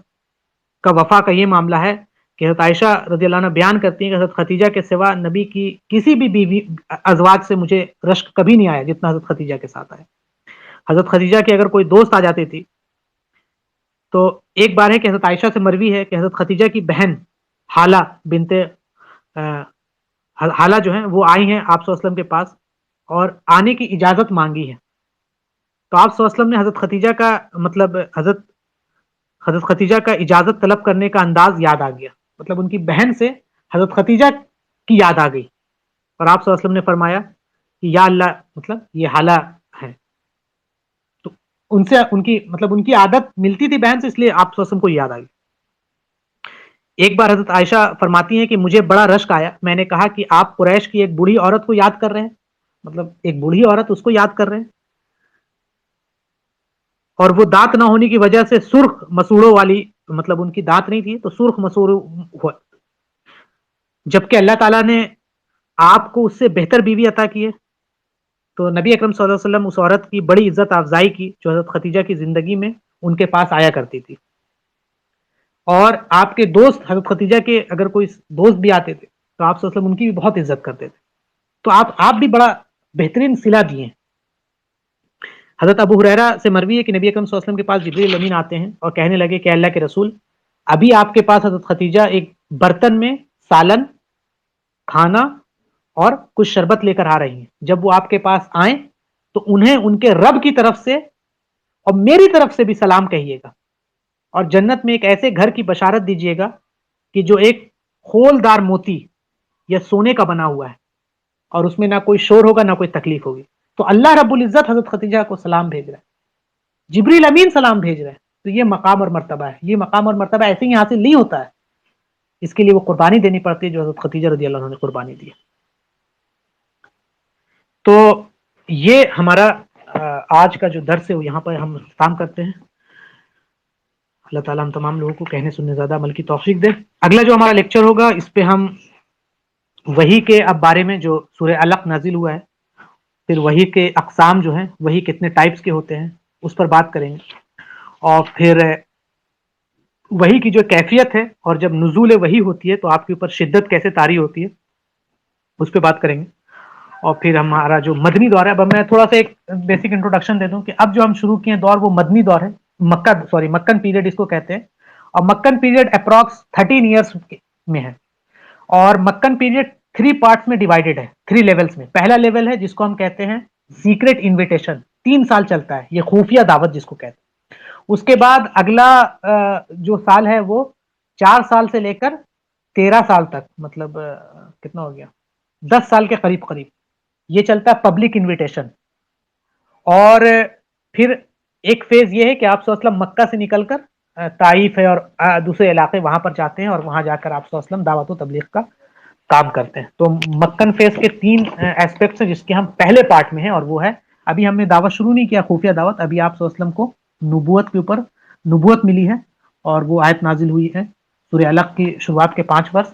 کا وفا کا یہ معاملہ ہے کہ حضرت عائشہ رضی اللہ عنہ بیان کرتی ہیں کہ حضرت خدیجہ کے سوا نبی کی کسی بھی بیوی ازواج سے مجھے رشک کبھی نہیں آیا جتنا حضرت خدیجہ کے ساتھ آیا۔ حضرت خدیجہ کے اگر کوئی دوست آ جاتی تھی تو ایک بار ہے کہ حضرت عائشہ سے مروی ہے کہ حضرت خدیجہ کی بہن حالہ بنت حالہ جو ہیں وہ آئی ہیں آپ صلی اللہ علیہ وسلم کے پاس اور آنے کی اجازت مانگی ہے، تو آپ صلی اللہ علیہ وسلم نے حضرت خدیجہ کا مطلب حضرت خدیجہ کا اجازت طلب کرنے کا انداز یاد آ گیا، مطلب ان کی بہن سے حضرت خدیجہ کی یاد آ گئی، اور آپ صلی اللہ علیہ وسلم نے فرمایا کہ یا اللہ، مطلب یہ حالہ ہے، تو ان سے ان کی عادت ملتی تھی بہن سے، اس لیے آپ صلی اللہ علیہ وسلم کو یاد آ گئی۔ ایک بار حضرت عائشہ فرماتی ہیں کہ مجھے بڑا رشک آیا، میں نے کہا کہ آپ قریش کی ایک بوڑھی عورت کو یاد کر رہے ہیں، مطلب ایک بوڑھی عورت اس کو یاد کر رہے ہیں، اور وہ دانت نہ ہونے کی وجہ سے سرخ مسوڑوں والی، مطلب ان کی دانت نہیں تھی تو سرخ مسوڑوں ہوا، جبکہ اللہ تعالیٰ نے آپ کو اس سے بہتر بیوی عطا کی ہے۔ تو نبی اکرم صلی اللہ علیہ وسلم اس عورت کی بڑی عزت افزائی کی جو حضرت خدیجہ کی زندگی میں ان کے پاس آیا کرتی تھی، اور آپ کے دوست حضرت خدیجہ کے اگر کوئی دوست بھی آتے تھے تو آپ صلی اللہ علیہ وسلم ان کی بھی بہت عزت کرتے تھے، تو آپ بھی بڑا بہترین صلہ دیے ہیں۔ حضرت ابو ہریرہ سے مروی ہے کہ نبی اکرم صلی اللہ علیہ وسلم کے پاس جبریل امین آتے ہیں اور کہنے لگے کہ اللہ کے رسول، ابھی آپ کے پاس حضرت خدیجہ ایک برتن میں سالن، کھانا اور کچھ شربت لے کر آ رہی ہیں، جب وہ آپ کے پاس آئیں تو انہیں ان کے رب کی طرف سے اور میری طرف سے بھی سلام کہیے گا، اور جنت میں ایک ایسے گھر کی بشارت دیجیے گا کہ جو ایک خولدار موتی یا سونے کا بنا ہوا ہے، اور اس میں نہ کوئی شور ہوگا نہ کوئی تکلیف ہوگی۔ تو اللہ رب العزت حضرت خدیجہ کو سلام بھیج رہا ہے، جبریل امین سلام بھیج رہے ہیں، تو یہ مقام اور مرتبہ ہے، یہ مقام اور مرتبہ ایسے ہی حاصل نہیں ہوتا ہے، اس کے لیے وہ قربانی دینی پڑتی ہے جو حضرت خدیجہ رضی اللہ عنہ نے قربانی دی۔ تو یہ ہمارا آج کا جو درس ہے وہ یہاں پر ہم اختتام کرتے ہیں۔ اللہ تعالیٰ ہم تمام لوگوں کو کہنے سننے زیادہ عمل کی توفیق دے۔ اگلا جو ہمارا لیکچر ہوگا اس پہ ہم وحی کے اب بارے میں جو سورہ علق نازل ہوا ہے، پھر وحی کے اقسام جو ہیں، وحی کتنے ٹائپس کے ہوتے ہیں، اس پر بات کریں گے، اور پھر وحی کی جو کیفیت ہے اور جب نزول وحی ہوتی ہے تو آپ کے اوپر شدت کیسے طاری ہوتی ہے اس پہ بات کریں گے، اور پھر ہمارا جو مدنی دور ہے، اب میں تھوڑا سا ایک بیسک انٹروڈکشن دے دوں کہ اب جو ہم شروع کیے دور وہ مدنی دور ہے، مکن پیریڈ اس کو کہتے ہیں، اور مکن پیریڈ اپروکس 13 ایئرس میں ہے، اور مکن پیریڈ 3 پارٹس میں ڈیوائیڈڈ ہے، 3 لیولز میں۔ پہلا لیول ہے جس کو ہم کہتے ہیں سیکرٹ انویٹیشن، 3 سال چلتا ہے، یہ خفیہ دعوت جس کو کہتے ہیں۔ اس کے بعد اگلا جو سال ہے وہ 4 سال سے لے کر 13 سال تک، مطلب کتنا ہو گیا، 10 سال کے قریب یہ چلتا ہے پبلک انویٹیشن۔ اور پھر ایک فیز یہ ہے کہ آپ صلی اللہ علیہ وسلم مکہ سے نکل کر طائف ہے اور دوسرے علاقے وہاں پر جاتے ہیں، اور وہاں جا کر آپ صلی اللہ علیہ وسلم دعوت و تبلیغ کا کام کرتے ہیں۔ تو مکن فیز کے 3 ایسپیکٹس ہیں جس کے ہم پہلے پارٹ میں ہیں، اور وہ ہے ابھی ہم نے دعوت شروع نہیں کیا، خفیہ دعوت، ابھی آپ صلی اللہ علیہ وسلم کو نبوت کے اوپر نبوت ملی ہے، اور وہ آیت نازل ہوئی ہے سورہ علق کی شروعات کے 5 ورس،